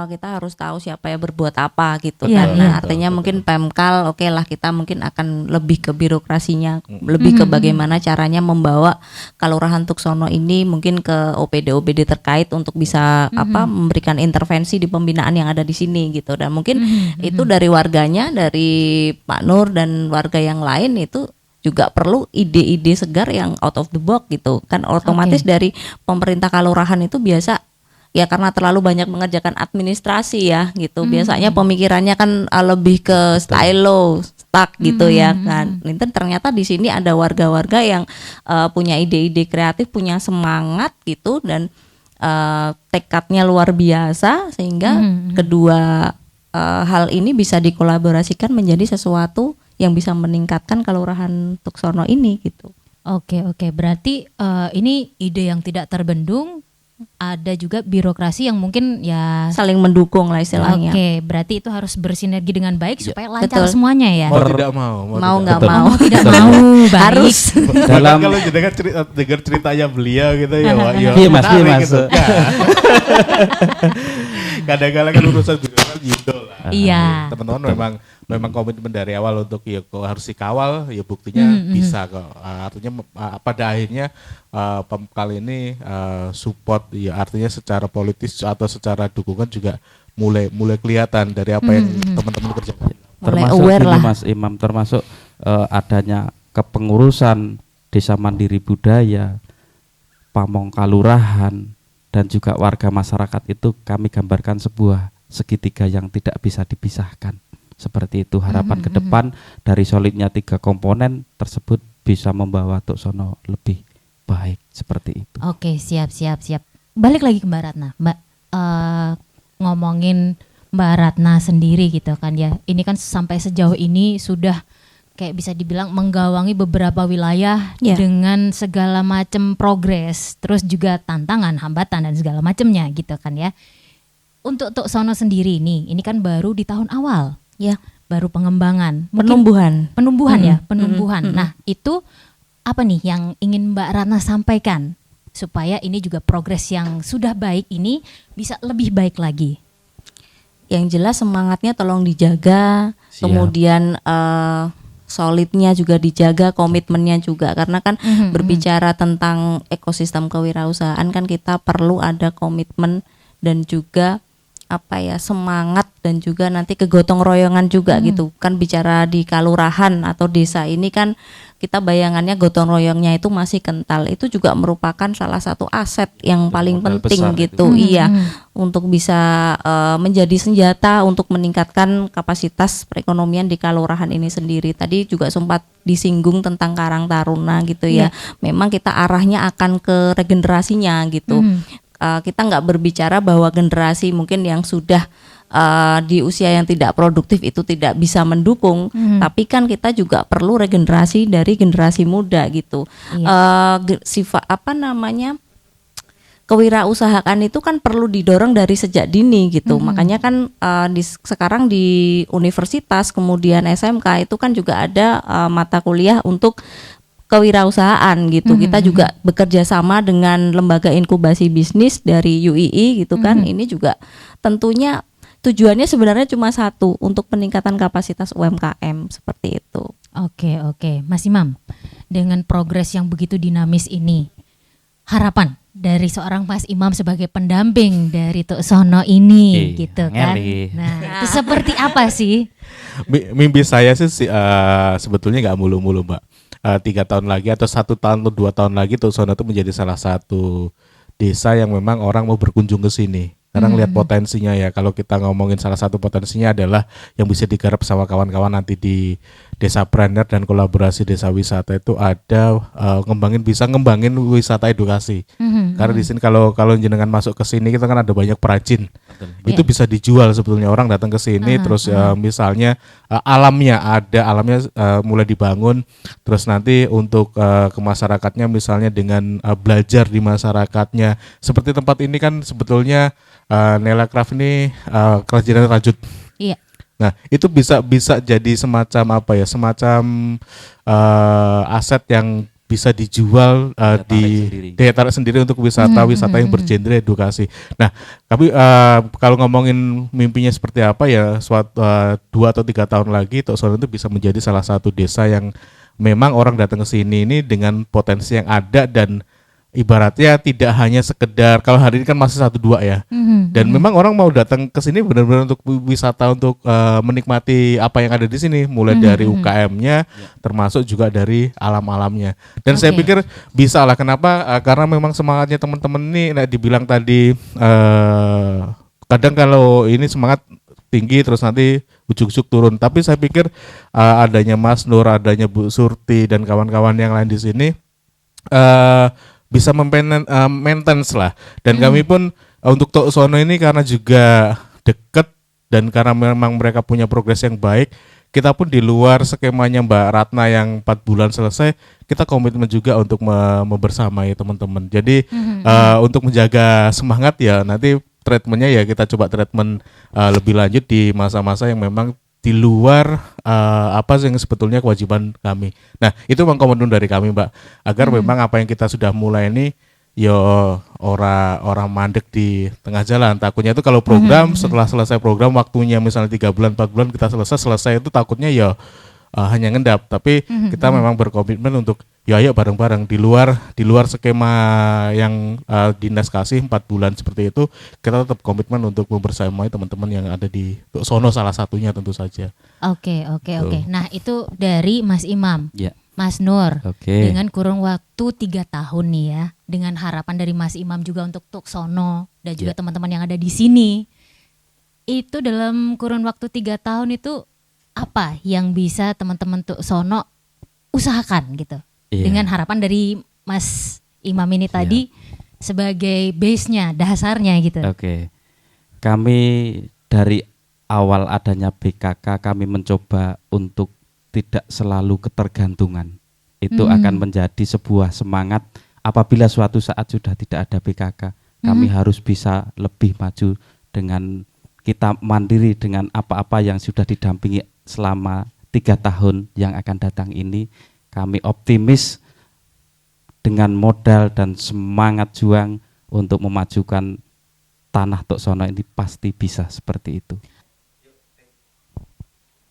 Speaker 5: kita harus tahu siapa yang berbuat apa gitu
Speaker 2: Iya,
Speaker 5: kan.
Speaker 2: iya.
Speaker 5: Nah, artinya mungkin Pemkal oke lah, kita mungkin akan lebih ke birokrasinya, lebih ke bagaimana caranya membawa Kelurahan Tuk Sono ini mungkin ke OPD terkait untuk bisa memberikan intervensi di pembinaan yang ada di sini gitu. Dan mungkin itu dari warganya, dari Pak Nur dan warga yang lain itu juga perlu ide-ide segar yang out of the box gitu kan. Otomatis dari pemerintah kelurahan itu biasa ya karena terlalu banyak mengerjakan administrasi ya gitu. Biasanya pemikirannya kan lebih ke stylo stuck gitu ya kan. Ini ternyata di sini ada warga-warga yang punya ide-ide kreatif, punya semangat gitu, dan tekadnya luar biasa sehingga kedua hal ini bisa dikolaborasikan menjadi sesuatu yang bisa meningkatkan Kelurahan Tuk Sono ini gitu.
Speaker 2: Oke, berarti ini ide yang tidak terbendung, ada juga birokrasi yang mungkin ya
Speaker 5: Saling mendukung lah istilahnya.
Speaker 2: Oke, berarti itu harus bersinergi dengan baik supaya lancar
Speaker 5: Betul.
Speaker 2: semuanya ya.
Speaker 4: Mau tidak mau.
Speaker 5: Mau nggak
Speaker 3: Betul.
Speaker 5: mau
Speaker 2: Tidak mau, baik.
Speaker 5: harus.
Speaker 3: Dalam-
Speaker 4: kalau dengar ceritanya beliau gitu ya, Wak, ya
Speaker 3: Iya, Mas,
Speaker 4: menarik
Speaker 3: iya, Mas.
Speaker 4: gitu. Kadang-kadang kan urusan birokrasi gitu lah.
Speaker 2: Iya.
Speaker 4: Teman-teman memang komitmen dari awal untuk ya kok harus dikawal, ya buktinya bisa kok. Artinya pada akhirnya Pemkal ini support, ya artinya secara politis atau secara dukungan juga mulai kelihatan dari apa yang teman-teman kerjakan.
Speaker 5: Mulai
Speaker 3: Termasuk
Speaker 5: aware
Speaker 3: gini,
Speaker 5: lah.
Speaker 3: Mas Imam, termasuk adanya kepengurusan Desa Mandiri Budaya, Pamong Kalurahan, dan juga warga masyarakat itu kami gambarkan sebuah segitiga yang tidak bisa dipisahkan. Seperti itu harapan ke depan dari solidnya 3 komponen tersebut bisa membawa Tuk Sono lebih baik, seperti itu.
Speaker 2: Oke, siap. Balik lagi ke Mbak Ratna. Mbak, ngomongin Mbak Ratna sendiri gitu kan ya. Ini kan sampai sejauh ini sudah kayak bisa dibilang menggawangi beberapa wilayah
Speaker 5: Ya.
Speaker 2: dengan segala macam progres, terus juga tantangan, hambatan dan segala macamnya gitu kan ya. Untuk Tuk Sono sendiri ini kan baru di tahun awal,
Speaker 5: Ya,
Speaker 2: baru pengembangan, mungkin
Speaker 5: penumbuhan.
Speaker 2: penumbuhan. Nah, itu apa nih yang ingin Mbak Ratna sampaikan supaya ini juga progres yang sudah baik ini bisa lebih baik lagi?
Speaker 5: Yang jelas semangatnya tolong dijaga,
Speaker 3: Siap.
Speaker 5: kemudian solidnya juga dijaga, komitmennya juga, karena kan berbicara tentang ekosistem kewirausahaan kan kita perlu ada komitmen dan juga semangat dan juga nanti kegotong royongan juga gitu kan. Bicara di kelurahan atau desa ini kan kita bayangannya gotong royongnya itu masih kental, itu juga merupakan salah satu aset yang paling
Speaker 3: modal
Speaker 5: penting
Speaker 3: besar
Speaker 5: gitu. Iya, untuk bisa menjadi senjata untuk meningkatkan kapasitas perekonomian di kelurahan ini sendiri. Tadi juga sempat disinggung tentang Karang Taruna gitu ya. Memang kita arahnya akan ke regenerasinya gitu. Kita nggak berbicara bahwa generasi mungkin yang sudah di usia yang tidak produktif itu tidak bisa mendukung, tapi kan kita juga perlu regenerasi dari generasi muda gitu. kewirausahaan itu kan perlu didorong dari sejak dini gitu. Makanya kan sekarang di universitas kemudian SMK itu kan juga ada mata kuliah untuk kewirausahaan gitu. Kita juga bekerja sama dengan lembaga inkubasi bisnis dari UII gitu kan. Ini juga tentunya tujuannya sebenarnya cuma satu, untuk peningkatan kapasitas UMKM seperti itu.
Speaker 2: Oke, Mas Imam, dengan progres yang begitu dinamis ini, harapan dari seorang Mas Imam sebagai pendamping dari Tuk Sono ini, gitu kan? Nah, itu seperti apa sih?
Speaker 4: Mimpi saya sih sebetulnya nggak mulu-mulu, Mbak. 3 tahun lagi atau 1 tahun atau 2 tahun lagi Tuk Sono itu menjadi salah satu desa yang memang orang mau berkunjung ke sini. Karena ngelihat potensinya ya, kalau kita ngomongin salah satu potensinya adalah yang bisa digarap sama kawan-kawan nanti di desa Brander dan kolaborasi desa wisata itu ada bisa ngembangin wisata edukasi. Karena di sini kalau jenengan masuk ke sini kita kan ada banyak perajin. Itu bisa dijual sebetulnya, orang datang ke sini terus misalnya alamnya mulai dibangun, terus nanti untuk ke masyarakatnya misalnya dengan belajar di masyarakatnya. Seperti tempat ini kan sebetulnya Nela Craft ini kerajinan rajut.
Speaker 2: Iya.
Speaker 4: Nah, itu bisa jadi semacam aset yang bisa dijual daya tarik sendiri untuk wisata yang bergenre edukasi. Nah, tapi kalau ngomongin mimpinya seperti apa ya, 2 atau 3 tahun lagi Tuk Sono itu bisa menjadi salah satu desa yang memang orang datang ke sini ini dengan potensi yang ada, dan ibaratnya tidak hanya sekedar, kalau hari ini kan masih 1-2 ya, dan memang orang mau datang ke sini benar-benar untuk wisata, untuk menikmati apa yang ada di sini, mulai dari UKM-nya, termasuk juga dari alam-alamnya. Dan saya pikir bisa lah, kenapa? Karena memang semangatnya teman-teman ini, dibilang tadi kadang kalau ini semangat tinggi terus nanti ujuk-ujuk turun, tapi saya pikir adanya Mas Nur, adanya Bu Surti dan kawan-kawan yang lain di sini bisa maintenance lah. Dan kami pun untuk Tuk Sono ini karena juga dekat dan karena memang mereka punya progres yang baik, kita pun di luar skemanya Mbak Ratna yang 4 bulan selesai, kita komitmen juga untuk membersamai teman-teman. Jadi untuk menjaga semangat ya, nanti treatmentnya ya kita coba treatment lebih lanjut di masa-masa yang memang di luar apa yang sebetulnya kewajiban kami. Nah, itu memang komitmen dari kami, Mbak, agar memang apa yang kita sudah mulai ini orang mandek di tengah jalan. Takutnya itu kalau program setelah selesai program waktunya misalnya 3 bulan 4 bulan kita selesai itu takutnya hanya ngendap. Tapi kita memang berkomitmen untuk ayo bareng-bareng di luar skema yang dinas kasih 4 bulan seperti itu, kita tetap komitmen untuk membersamai teman-teman yang ada di Tuk Sono salah satunya tentu saja.
Speaker 2: Oke. Nah, itu dari Mas Imam.
Speaker 3: Ya.
Speaker 2: Mas Nur,
Speaker 3: Oke.
Speaker 2: dengan kurun waktu 3 tahun nih ya, dengan harapan dari Mas Imam juga untuk Tuk Sono dan juga teman-teman yang ada di sini, itu dalam kurun waktu 3 tahun itu apa yang bisa teman-teman Tuk Sono usahakan gitu? Dengan harapan dari Mas Imam ini tadi sebagai base-nya, dasarnya gitu.
Speaker 3: Oke. Kami dari awal adanya BKK kami mencoba untuk tidak selalu ketergantungan. Itu akan menjadi sebuah semangat apabila suatu saat sudah tidak ada BKK. Kami harus bisa lebih maju dengan kita mandiri dengan apa-apa yang sudah didampingi selama 3 tahun yang akan datang ini. Kami optimis dengan modal dan semangat juang untuk memajukan tanah Tuk Sono ini pasti bisa seperti itu.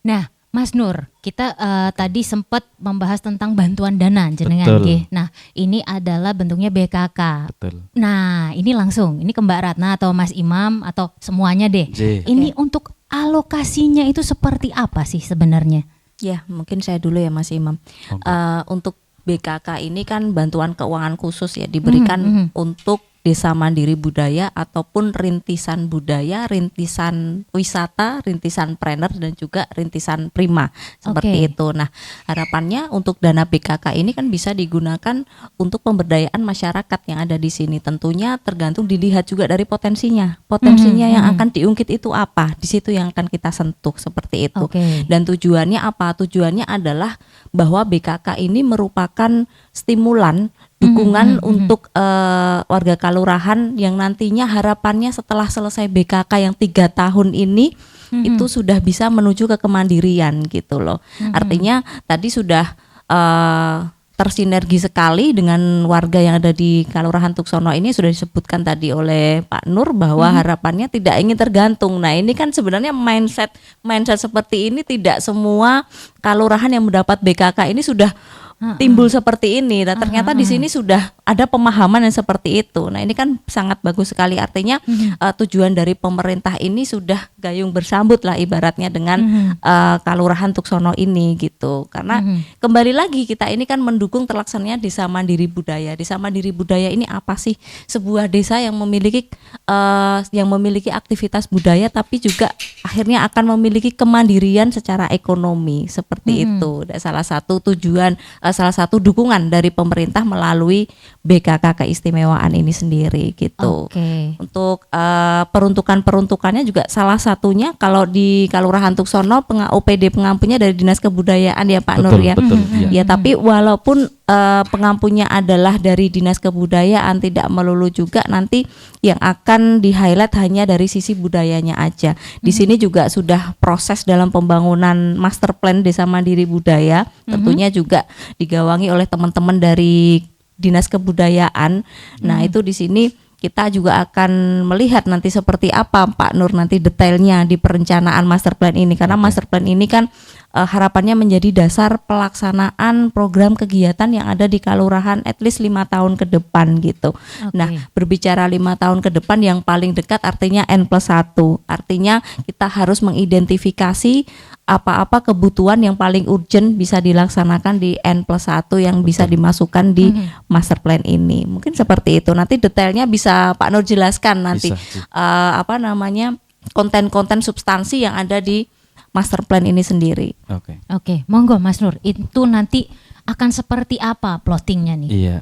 Speaker 2: Nah, Mas Nur, kita tadi sempat membahas tentang bantuan dana jenengan.
Speaker 3: Betul.
Speaker 2: Nah, ini adalah bentuknya BKK.
Speaker 3: Betul.
Speaker 2: Nah, ini langsung, ini ke Mbak Ratna atau Mas Imam atau semuanya deh. Ini untuk alokasinya itu seperti apa sih sebenarnya?
Speaker 5: Ya, mungkin saya dulu ya Mas Imam. Untuk BKK ini kan bantuan keuangan khusus ya, diberikan untuk desa mandiri budaya ataupun rintisan budaya, rintisan wisata, rintisan planner dan juga rintisan prima seperti itu. Nah, harapannya untuk dana BKK ini kan bisa digunakan untuk pemberdayaan masyarakat yang ada di sini. Tentunya tergantung dilihat juga dari potensinya. Potensinya yang akan diungkit itu apa? Di situ yang akan kita sentuh seperti itu. Dan tujuannya apa? Tujuannya adalah bahwa BKK ini merupakan stimulan dukungan untuk warga kalurahan yang nantinya harapannya setelah selesai BKK yang 3 tahun ini itu sudah bisa menuju ke kemandirian gitu loh. Artinya tadi sudah tersinergi sekali dengan warga yang ada di Kalurahan Tuksono ini, sudah disebutkan tadi oleh Pak Nur bahwa harapannya tidak ingin tergantung. Nah ini kan sebenarnya mindset seperti ini tidak semua kalurahan yang mendapat BKK ini sudah timbul seperti ini. Nah ternyata di sini sudah ada pemahaman yang seperti itu. Nah ini kan sangat bagus sekali, artinya tujuan dari pemerintah ini sudah gayung bersambut lah ibaratnya dengan Kalurahan Tuksono ini gitu. Karena kembali lagi kita ini kan mendukung terlaksananya Desa Mandiri Budaya. Desa Mandiri Budaya ini apa sih? Sebuah desa yang memiliki aktivitas budaya tapi juga akhirnya akan memiliki kemandirian secara ekonomi seperti itu. Dan salah satu tujuan, salah satu dukungan dari pemerintah melalui BKK keistimewaan ini sendiri gitu. Untuk peruntukannya juga salah satunya kalau di Kalurahan Tuksono OPD pengampunnya dari Dinas Kebudayaan ya Pak Nur ya.
Speaker 3: Betul,
Speaker 5: ya. Tapi walaupun pengampunnya adalah dari Dinas Kebudayaan, tidak melulu juga nanti yang akan di-highlight hanya dari sisi budayanya aja. Di sini juga sudah proses dalam pembangunan master plan Desa Mandiri Budaya, tentunya juga digawangi oleh teman-teman dari Dinas Kebudayaan. Nah, itu di sini kita juga akan melihat nanti seperti apa Pak Nur nanti detailnya di perencanaan master plan ini, karena master plan ini kan harapannya menjadi dasar pelaksanaan program kegiatan yang ada di Kalurahan at least 5 tahun ke depan gitu. Nah, berbicara 5 tahun ke depan yang paling dekat artinya N+1, artinya kita harus mengidentifikasi apa-apa kebutuhan yang paling urgent bisa dilaksanakan di N+1 yang bisa dimasukkan di master plan ini. Mungkin seperti itu. Nanti detailnya bisa Pak Nur jelaskan nanti konten-konten substansi yang ada di master plan ini sendiri.
Speaker 2: Oke, monggo Mas Nur. Itu nanti akan seperti apa plottingnya nih?
Speaker 3: Iya,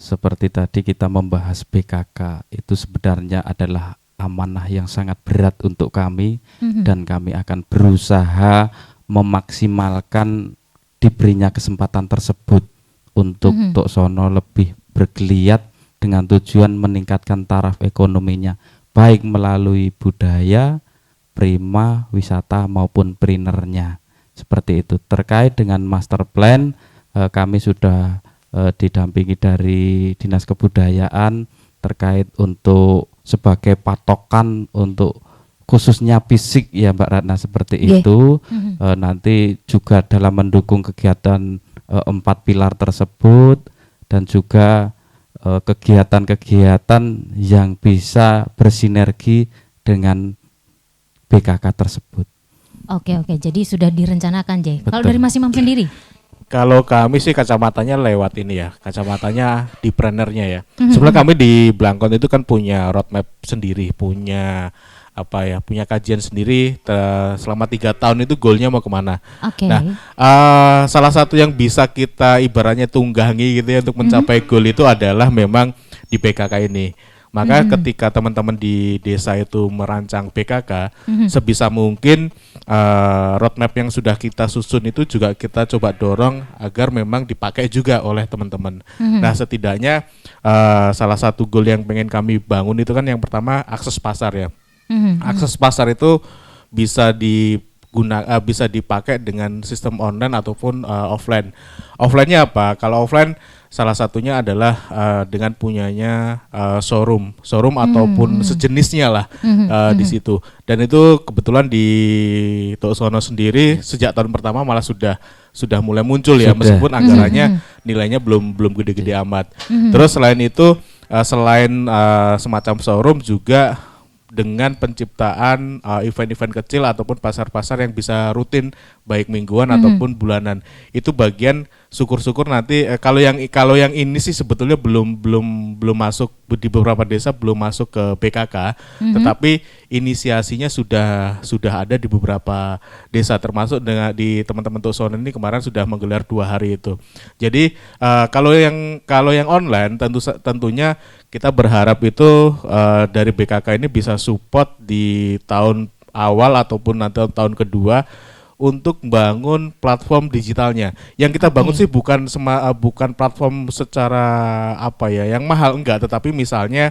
Speaker 3: seperti tadi kita membahas BKK itu sebenarnya adalah amanah yang sangat berat untuk kami, dan kami akan berusaha memaksimalkan diberinya kesempatan tersebut untuk Tuksono lebih bergeliat dengan tujuan meningkatkan taraf ekonominya, baik melalui budaya, prima, wisata maupun prinernya. Seperti itu. Terkait dengan master plan, kami sudah didampingi dari Dinas Kebudayaan terkait untuk sebagai patokan untuk khususnya fisik ya Mbak Ratna seperti itu. Nanti juga dalam mendukung kegiatan 4 pilar tersebut dan juga kegiatan-kegiatan yang bisa bersinergi dengan BKK tersebut.
Speaker 2: Oke, jadi sudah direncanakan Jay. Kalau dari Mas Imam sendiri?
Speaker 4: Kalau kami sih kacamatanya lewat ini ya, kacamatanya di plannernya ya. Sebenarnya kami di Blangkon itu kan punya roadmap sendiri, punya punya kajian sendiri selama 3 tahun itu goalnya mau kemana. Nah, salah satu yang bisa kita ibaratnya tunggangi gitu ya untuk mencapai goal itu adalah memang di BKK ini. Maka ketika teman-teman di desa itu merancang BKK, sebisa mungkin roadmap yang sudah kita susun itu juga kita coba dorong agar memang dipakai juga oleh teman-teman. Nah, setidaknya salah satu goal yang pengen kami bangun itu kan yang pertama akses pasar ya. Akses pasar itu bisa bisa dipakai dengan sistem online ataupun offline. Offline-nya apa? Kalau offline salah satunya adalah dengan punyanya showroom ataupun sejenisnya lah di situ. Dan itu kebetulan di Tuksono sendiri sejak tahun pertama malah sudah mulai muncul ya, meskipun anggarannya nilainya belum gede-gede amat. Terus selain itu selain semacam showroom juga dengan penciptaan event-event kecil ataupun pasar-pasar yang bisa rutin baik mingguan ataupun bulanan. Itu bagian syukur-syukur nanti kalau yang ini sih sebetulnya belum masuk di beberapa desa, belum masuk ke BKK, tetapi inisiasinya sudah ada di beberapa desa, termasuk dengan di teman-teman Tuksono ini kemarin sudah menggelar 2 hari itu. Jadi kalau yang online tentunya kita berharap itu dari BKK ini bisa support di tahun awal ataupun nanti tahun kedua untuk bangun platform digitalnya. Yang kita bangun sih bukan bukan platform secara apa ya, yang mahal enggak, tetapi misalnya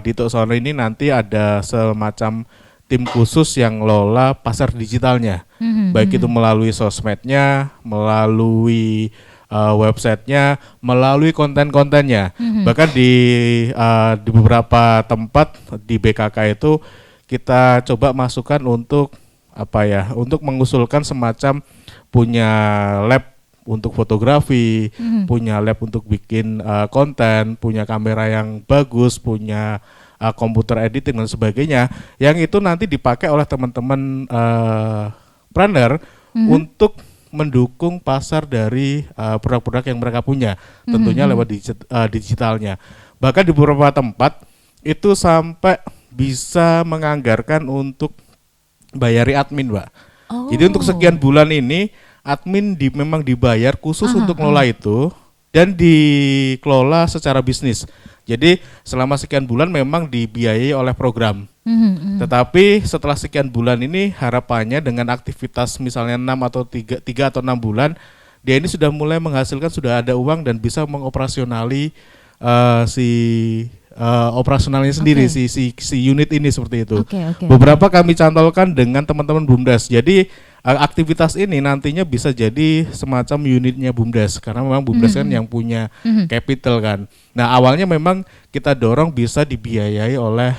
Speaker 4: di Tuksono ini nanti ada semacam tim khusus yang lola pasar digitalnya, baik itu melalui sosmednya, melalui websitenya, melalui konten-kontennya. Bahkan di beberapa tempat di BKK itu kita coba masukkan untuk apa ya, untuk mengusulkan semacam punya lab untuk fotografi, punya lab untuk bikin konten, punya kamera yang bagus, punya komputer editing dan sebagainya, yang itu nanti dipakai oleh teman-teman planner untuk mendukung pasar dari produk-produk yang mereka punya, tentunya lewat digitalnya. Bahkan di beberapa tempat itu sampai bisa menganggarkan untuk bayari admin, Mbak. Jadi untuk sekian bulan ini admin memang dibayar khusus untuk ngelola itu dan dikelola secara bisnis. Jadi selama sekian bulan memang dibiayai oleh program. Tetapi setelah sekian bulan ini harapannya dengan aktivitas misalnya 6 atau 3 atau 6 bulan, dia ini sudah mulai menghasilkan, sudah ada uang dan bisa mengoperasionali operasionalnya sendiri, si unit ini seperti itu. Beberapa kami cantolkan dengan teman-teman BUMDes. Jadi aktivitas ini nantinya bisa jadi semacam unitnya BUMDes, karena memang BUMDes kan yang punya capital kan. Nah awalnya memang kita dorong bisa dibiayai oleh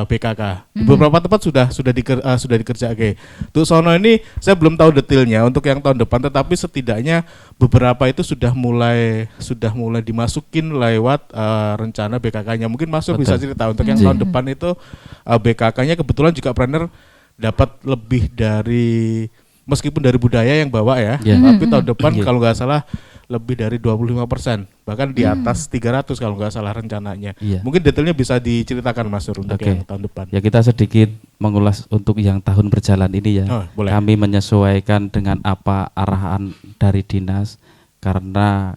Speaker 4: BKK. Di beberapa tempat sudah dikerjakan. Tuksono ini saya belum tahu detailnya untuk yang tahun depan, tetapi setidaknya beberapa itu sudah mulai dimasukin lewat rencana BKK-nya. Mungkin Mas bisa cerita untuk yang tahun depan itu BKK-nya kebetulan juga planner dapat lebih dari, meskipun dari budaya yang bawa ya, tapi tahun depan kalau nggak salah lebih dari 25%, bahkan di atas 300 kalau nggak salah rencananya. Mungkin detailnya bisa diceritakan Mas Nur untuk yang tahun depan.
Speaker 3: Ya kita sedikit mengulas untuk yang tahun berjalan ini ya.
Speaker 4: Boleh.
Speaker 3: Kami menyesuaikan dengan apa arahan dari dinas, karena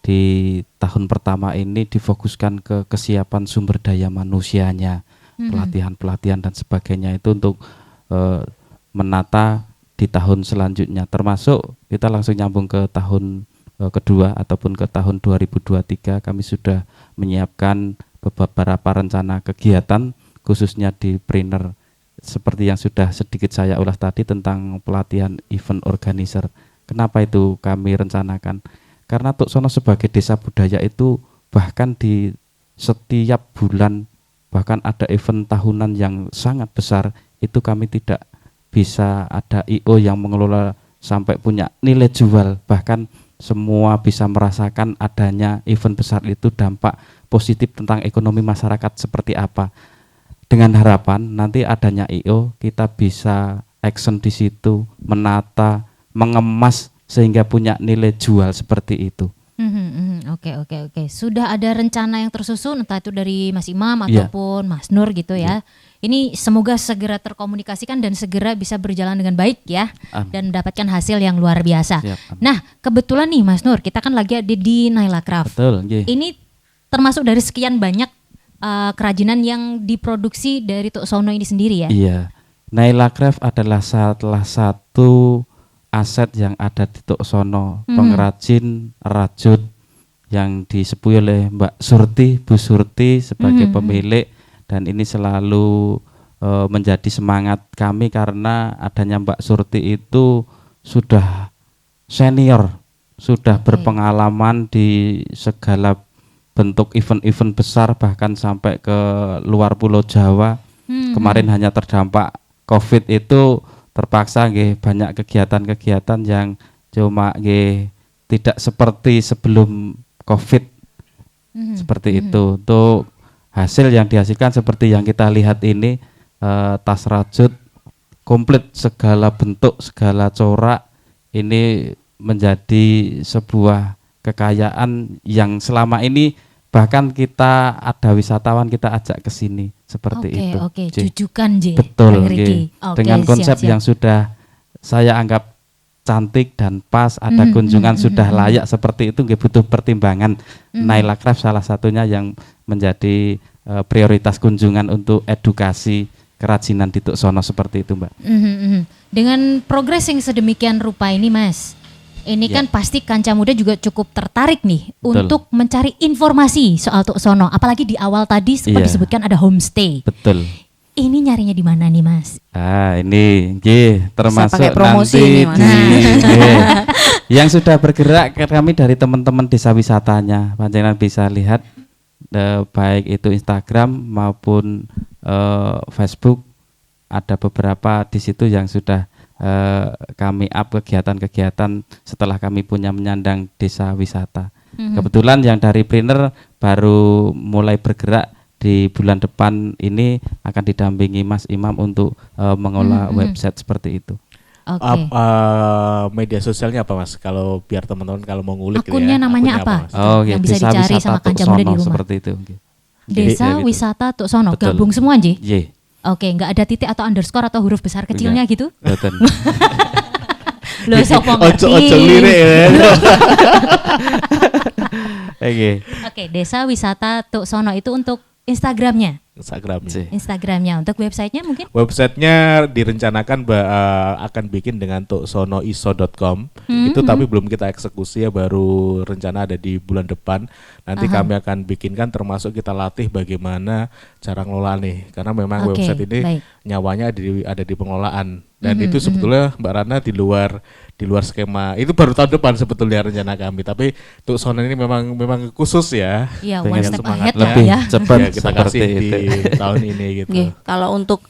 Speaker 3: di tahun pertama ini difokuskan ke kesiapan sumber daya manusianya, pelatihan-pelatihan dan sebagainya itu untuk menata di tahun selanjutnya, termasuk kita langsung nyambung ke tahun kedua ataupun ke tahun 2023. Kami sudah menyiapkan beberapa rencana kegiatan khususnya di Prinner, seperti yang sudah sedikit saya ulas tadi tentang pelatihan event organizer. Kenapa itu kami rencanakan? Karena Tuksono sebagai desa budaya itu bahkan di setiap bulan, bahkan ada event tahunan yang sangat besar, itu kami tidak bisa ada IO yang mengelola sampai punya nilai jual, bahkan semua bisa merasakan adanya event besar itu dampak positif tentang ekonomi masyarakat seperti apa. Dengan harapan nanti adanya IO kita bisa action di situ, menata, mengemas sehingga punya nilai jual seperti itu.
Speaker 2: Oke. Sudah ada rencana yang tersusun, entah itu dari Mas Imam ataupun Mas Nur gitu ya. Ini semoga segera terkomunikasikan dan segera bisa berjalan dengan baik ya. Dan mendapatkan hasil yang luar biasa. Nah kebetulan nih Mas Nur, kita kan lagi ada di Naila Craft. Ini termasuk dari sekian banyak kerajinan yang diproduksi dari Tuksono ini sendiri ya.
Speaker 3: Iya, Naila Craft adalah salah satu aset yang ada di Tuksono, pengrajin rajut yang disebut oleh Mbak Surti, Bu Surti sebagai pemilik, dan ini selalu menjadi semangat kami karena adanya Mbak Surti itu sudah senior, sudah berpengalaman di segala bentuk event-event besar, bahkan sampai ke luar Pulau Jawa. Kemarin hanya terdampak COVID itu terpaksa banyak kegiatan-kegiatan yang cuma tidak seperti sebelum COVID. Seperti itu. Untuk hasil yang dihasilkan seperti yang kita lihat ini, tas rajut komplit segala bentuk, segala corak, ini menjadi sebuah kekayaan yang selama ini bahkan kita ada wisatawan kita ajak ke sini seperti itu.
Speaker 2: Jujukan
Speaker 3: betul. Dengan konsep yang sudah saya anggap cantik dan pas, ada kunjungan sudah layak seperti itu, butuh pertimbangan. Naila Craft salah satunya yang menjadi prioritas kunjungan untuk edukasi kerajinan di Tuk Sono seperti itu, Mbak.
Speaker 2: Dengan progres yang sedemikian rupa ini Mas, ini
Speaker 3: Ya.
Speaker 2: kan pasti Kanca Muda juga cukup tertarik nih
Speaker 3: Betul.
Speaker 2: untuk mencari informasi soal Tuk Sono. Apalagi di awal tadi sempat
Speaker 3: Iya.
Speaker 2: disebutkan ada homestay.
Speaker 3: Betul.
Speaker 2: Ini nyarinya di mana nih Mas?
Speaker 3: Ini termasuk
Speaker 5: pakai promosi
Speaker 3: nanti
Speaker 5: ini, Mas.
Speaker 3: yang sudah bergerak kami dari teman-teman desa wisatanya. Panjenengan bisa lihat baik itu Instagram maupun Facebook, ada beberapa di situ yang sudah kami up kegiatan-kegiatan setelah kami punya menyandang desa wisata. Kebetulan yang dari Priner baru mulai bergerak di bulan depan ini akan didampingi Mas Imam untuk mengolah website seperti itu.
Speaker 2: Oke.
Speaker 4: Media sosialnya apa Mas? Kalau biar teman-teman kalau mau ngulik gitu
Speaker 2: Akunnya
Speaker 4: ya,
Speaker 2: namanya
Speaker 4: akunnya
Speaker 2: apa?
Speaker 4: Mas?
Speaker 2: Yang bisa dicari sama
Speaker 3: Tuk
Speaker 2: Kanca Muda di
Speaker 3: Sono
Speaker 2: rumah.
Speaker 3: seperti itu.
Speaker 2: Desa
Speaker 3: Gitu.
Speaker 2: Wisata Tuk Sono,
Speaker 3: Betul.
Speaker 2: gabung semua Nji?
Speaker 3: Ye,
Speaker 2: Oke, nggak ada titik atau underscore atau huruf besar kecilnya gitu?
Speaker 3: betul.
Speaker 2: Loh, sopo ngerti?
Speaker 4: Ojo lirik ya.
Speaker 3: Oke.
Speaker 2: Oke, Desa Wisata Tuk Sono itu untuk Instagramnya.
Speaker 4: Instagramnya.
Speaker 2: Instagramnya, untuk websitenya mungkin?
Speaker 4: Websitenya direncanakan akan bikin dengan tuksonoiso.com. Itu tapi belum kita eksekusi ya, baru rencana ada di bulan depan. Nanti kami akan bikinkan, termasuk kita latih bagaimana cara ngelola nih. Karena memang
Speaker 2: Oke,
Speaker 4: website ini
Speaker 2: baik.
Speaker 4: nyawanya ada di pengelolaan. Dan itu sebetulnya Mbak Rana di luar skema. Itu baru tahun depan sebetulnya rencana kami. Tapi Tuk Sono ini memang khusus ya.
Speaker 2: Iya,
Speaker 3: Pengen
Speaker 2: one step
Speaker 4: semangat
Speaker 2: ahead
Speaker 3: lebih
Speaker 2: ya.
Speaker 3: cepat
Speaker 4: Ya, kita
Speaker 3: seperti
Speaker 4: kasih
Speaker 3: itu.
Speaker 4: di tahun ini gitu.
Speaker 5: Nggih, kalau untuk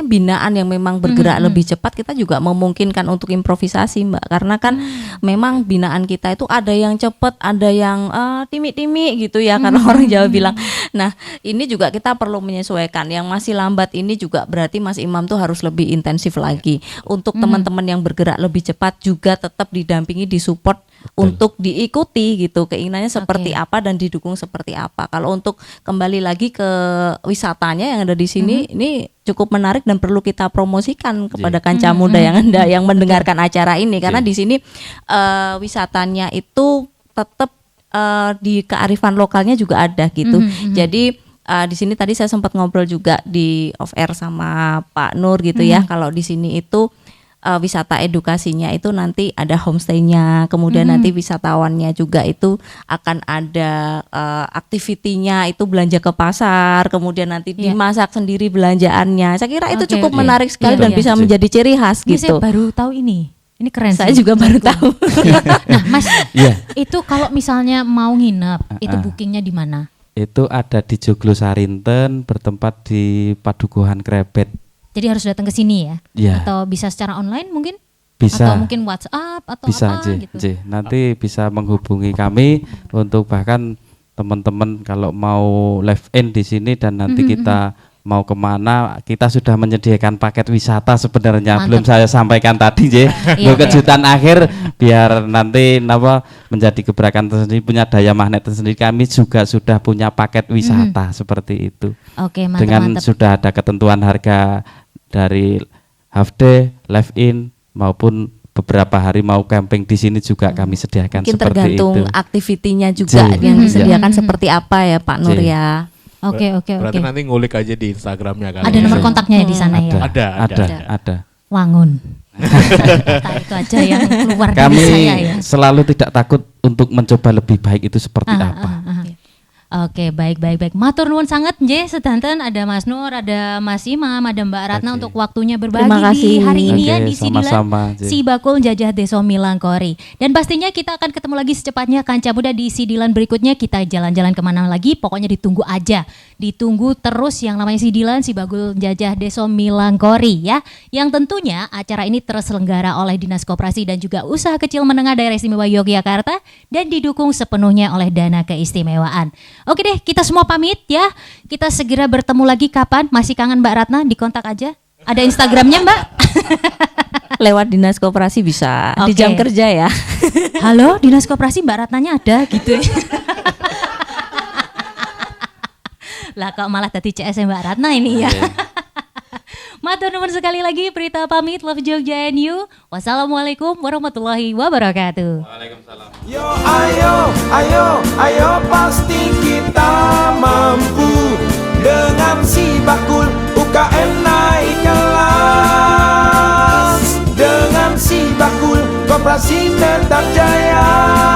Speaker 5: binaan yang memang bergerak lebih cepat, kita juga memungkinkan untuk improvisasi Mbak, karena kan memang binaan kita itu ada yang cepat, ada yang timik-timik gitu ya, karena orang Jawa bilang. Nah, ini juga kita perlu menyesuaikan. Yang masih lambat ini juga berarti Mas Imam tuh harus lebih intensif lagi. Untuk teman-teman yang bergerak lebih cepat juga tetap didampingi, disupport untuk diikuti gitu, keinginannya seperti apa dan didukung seperti apa. Kalau untuk kembali lagi ke wisatanya yang ada di sini, ini cukup menarik dan perlu kita promosikan kepada Kanca Muda yang mendengarkan acara ini, karena di sini wisatanya itu tetap di kearifan lokalnya juga ada gitu. Jadi di sini tadi saya sempat ngobrol juga di off air sama Pak Nur gitu ya. Kalau di sini itu wisata edukasinya itu nanti ada homestay-nya, kemudian nanti wisatawannya juga itu akan ada aktivitinya itu belanja ke pasar, kemudian nanti dimasak sendiri belanjaannya. Saya kira itu
Speaker 2: Oke,
Speaker 5: cukup
Speaker 2: oke.
Speaker 5: menarik sekali
Speaker 2: Iya,
Speaker 5: dan
Speaker 2: iya.
Speaker 5: bisa menjadi ciri khas
Speaker 2: Ini saya
Speaker 5: gitu.
Speaker 2: baru tahu ini. Ini keren
Speaker 5: Saya
Speaker 2: sih.
Speaker 5: juga baru tahu.
Speaker 2: Nah, Mas,
Speaker 3: Iya.
Speaker 2: itu kalau misalnya mau nginep, itu bookingnya di mana?
Speaker 3: Itu ada di Joglo Sarinten, bertempat di Padukuhan Krebet.
Speaker 2: Jadi harus datang ke sini ya?
Speaker 3: Iya.
Speaker 2: Atau bisa secara online mungkin?
Speaker 3: Bisa.
Speaker 2: Atau mungkin WhatsApp atau
Speaker 3: Bisa,
Speaker 2: apa
Speaker 3: J.
Speaker 2: gitu?
Speaker 3: Nanti bisa menghubungi kami untuk bahkan teman-teman kalau mau live in di sini dan nanti kita mau kemana, kita sudah menyediakan paket wisata sebenarnya.
Speaker 2: Mantap.
Speaker 3: Belum saya sampaikan tadi, J.
Speaker 2: Iya,
Speaker 3: Kejutan akhir biar nanti menjadi gebrakan tersendiri, punya daya magnet tersendiri. Kami juga sudah punya paket wisata seperti itu.
Speaker 2: Oke, mantap,
Speaker 3: Dengan
Speaker 2: mantap.
Speaker 3: sudah ada ketentuan harga dari half day, live in maupun beberapa hari mau camping di sini juga kami sediakan
Speaker 5: Mungkin
Speaker 3: seperti
Speaker 5: tergantung
Speaker 3: itu.
Speaker 5: aktivitinya juga
Speaker 3: J.
Speaker 5: yang
Speaker 3: Mhm.
Speaker 5: disediakan seperti apa ya Pak Nur
Speaker 3: J.
Speaker 5: ya.
Speaker 2: Oke, oke, oke.
Speaker 4: Berarti nanti ngulik aja di Instagramnya kan.
Speaker 2: Ada nomor kontaknya di sana ya?
Speaker 4: Ada.
Speaker 2: Wangun. Kata itu aja yang keluar dari
Speaker 3: Kami
Speaker 2: saya ya.
Speaker 3: selalu tidak takut untuk mencoba lebih baik itu seperti apa.
Speaker 2: Oke, baik. Matur nuwun sangat nggih sedanten, ada Mas Nur, ada Mas Imam, ada Mbak Ratna
Speaker 3: Oke.
Speaker 2: untuk waktunya berbagi
Speaker 5: Terima
Speaker 2: di
Speaker 5: kasih.
Speaker 2: hari ini ya
Speaker 3: Oke,
Speaker 2: di Sidilan
Speaker 3: sama-sama, J.
Speaker 2: Si Bakul Jajah Deso Milangkori. Dan pastinya kita akan ketemu lagi secepatnya Kanca Muda di Sidilan berikutnya. Kita jalan-jalan kemana lagi, pokoknya ditunggu aja. Ditunggu terus yang namanya Sidilan Si Bakul Jajah Deso Milangkori ya. Yang tentunya acara ini terselenggara oleh Dinas Koperasi dan juga Usaha Kecil Menengah Daerah Istimewa Yogyakarta dan didukung sepenuhnya oleh dana keistimewaan. Oke deh, kita semua pamit ya. Kita segera bertemu lagi kapan? Masih kangen Mbak Ratna? Dikontak aja. Ada Instagramnya Mbak?
Speaker 5: Lewat Dinas Koperasi bisa di
Speaker 2: Oke.
Speaker 5: jam kerja ya.
Speaker 2: Halo, Dinas Koperasi Mbak Ratnanya ada gitu. Lah kok malah tadi CS Mbak Ratna ini ya. Matur nuwun sekali lagi, Prita pamit, Love Jogja and you. Wassalamualaikum warahmatullahi wabarakatuh.
Speaker 1: Yo ayo pasti kita mampu dengan si bakul UMKM naik kelas dengan si Bakul Koperasi Mental Jaya.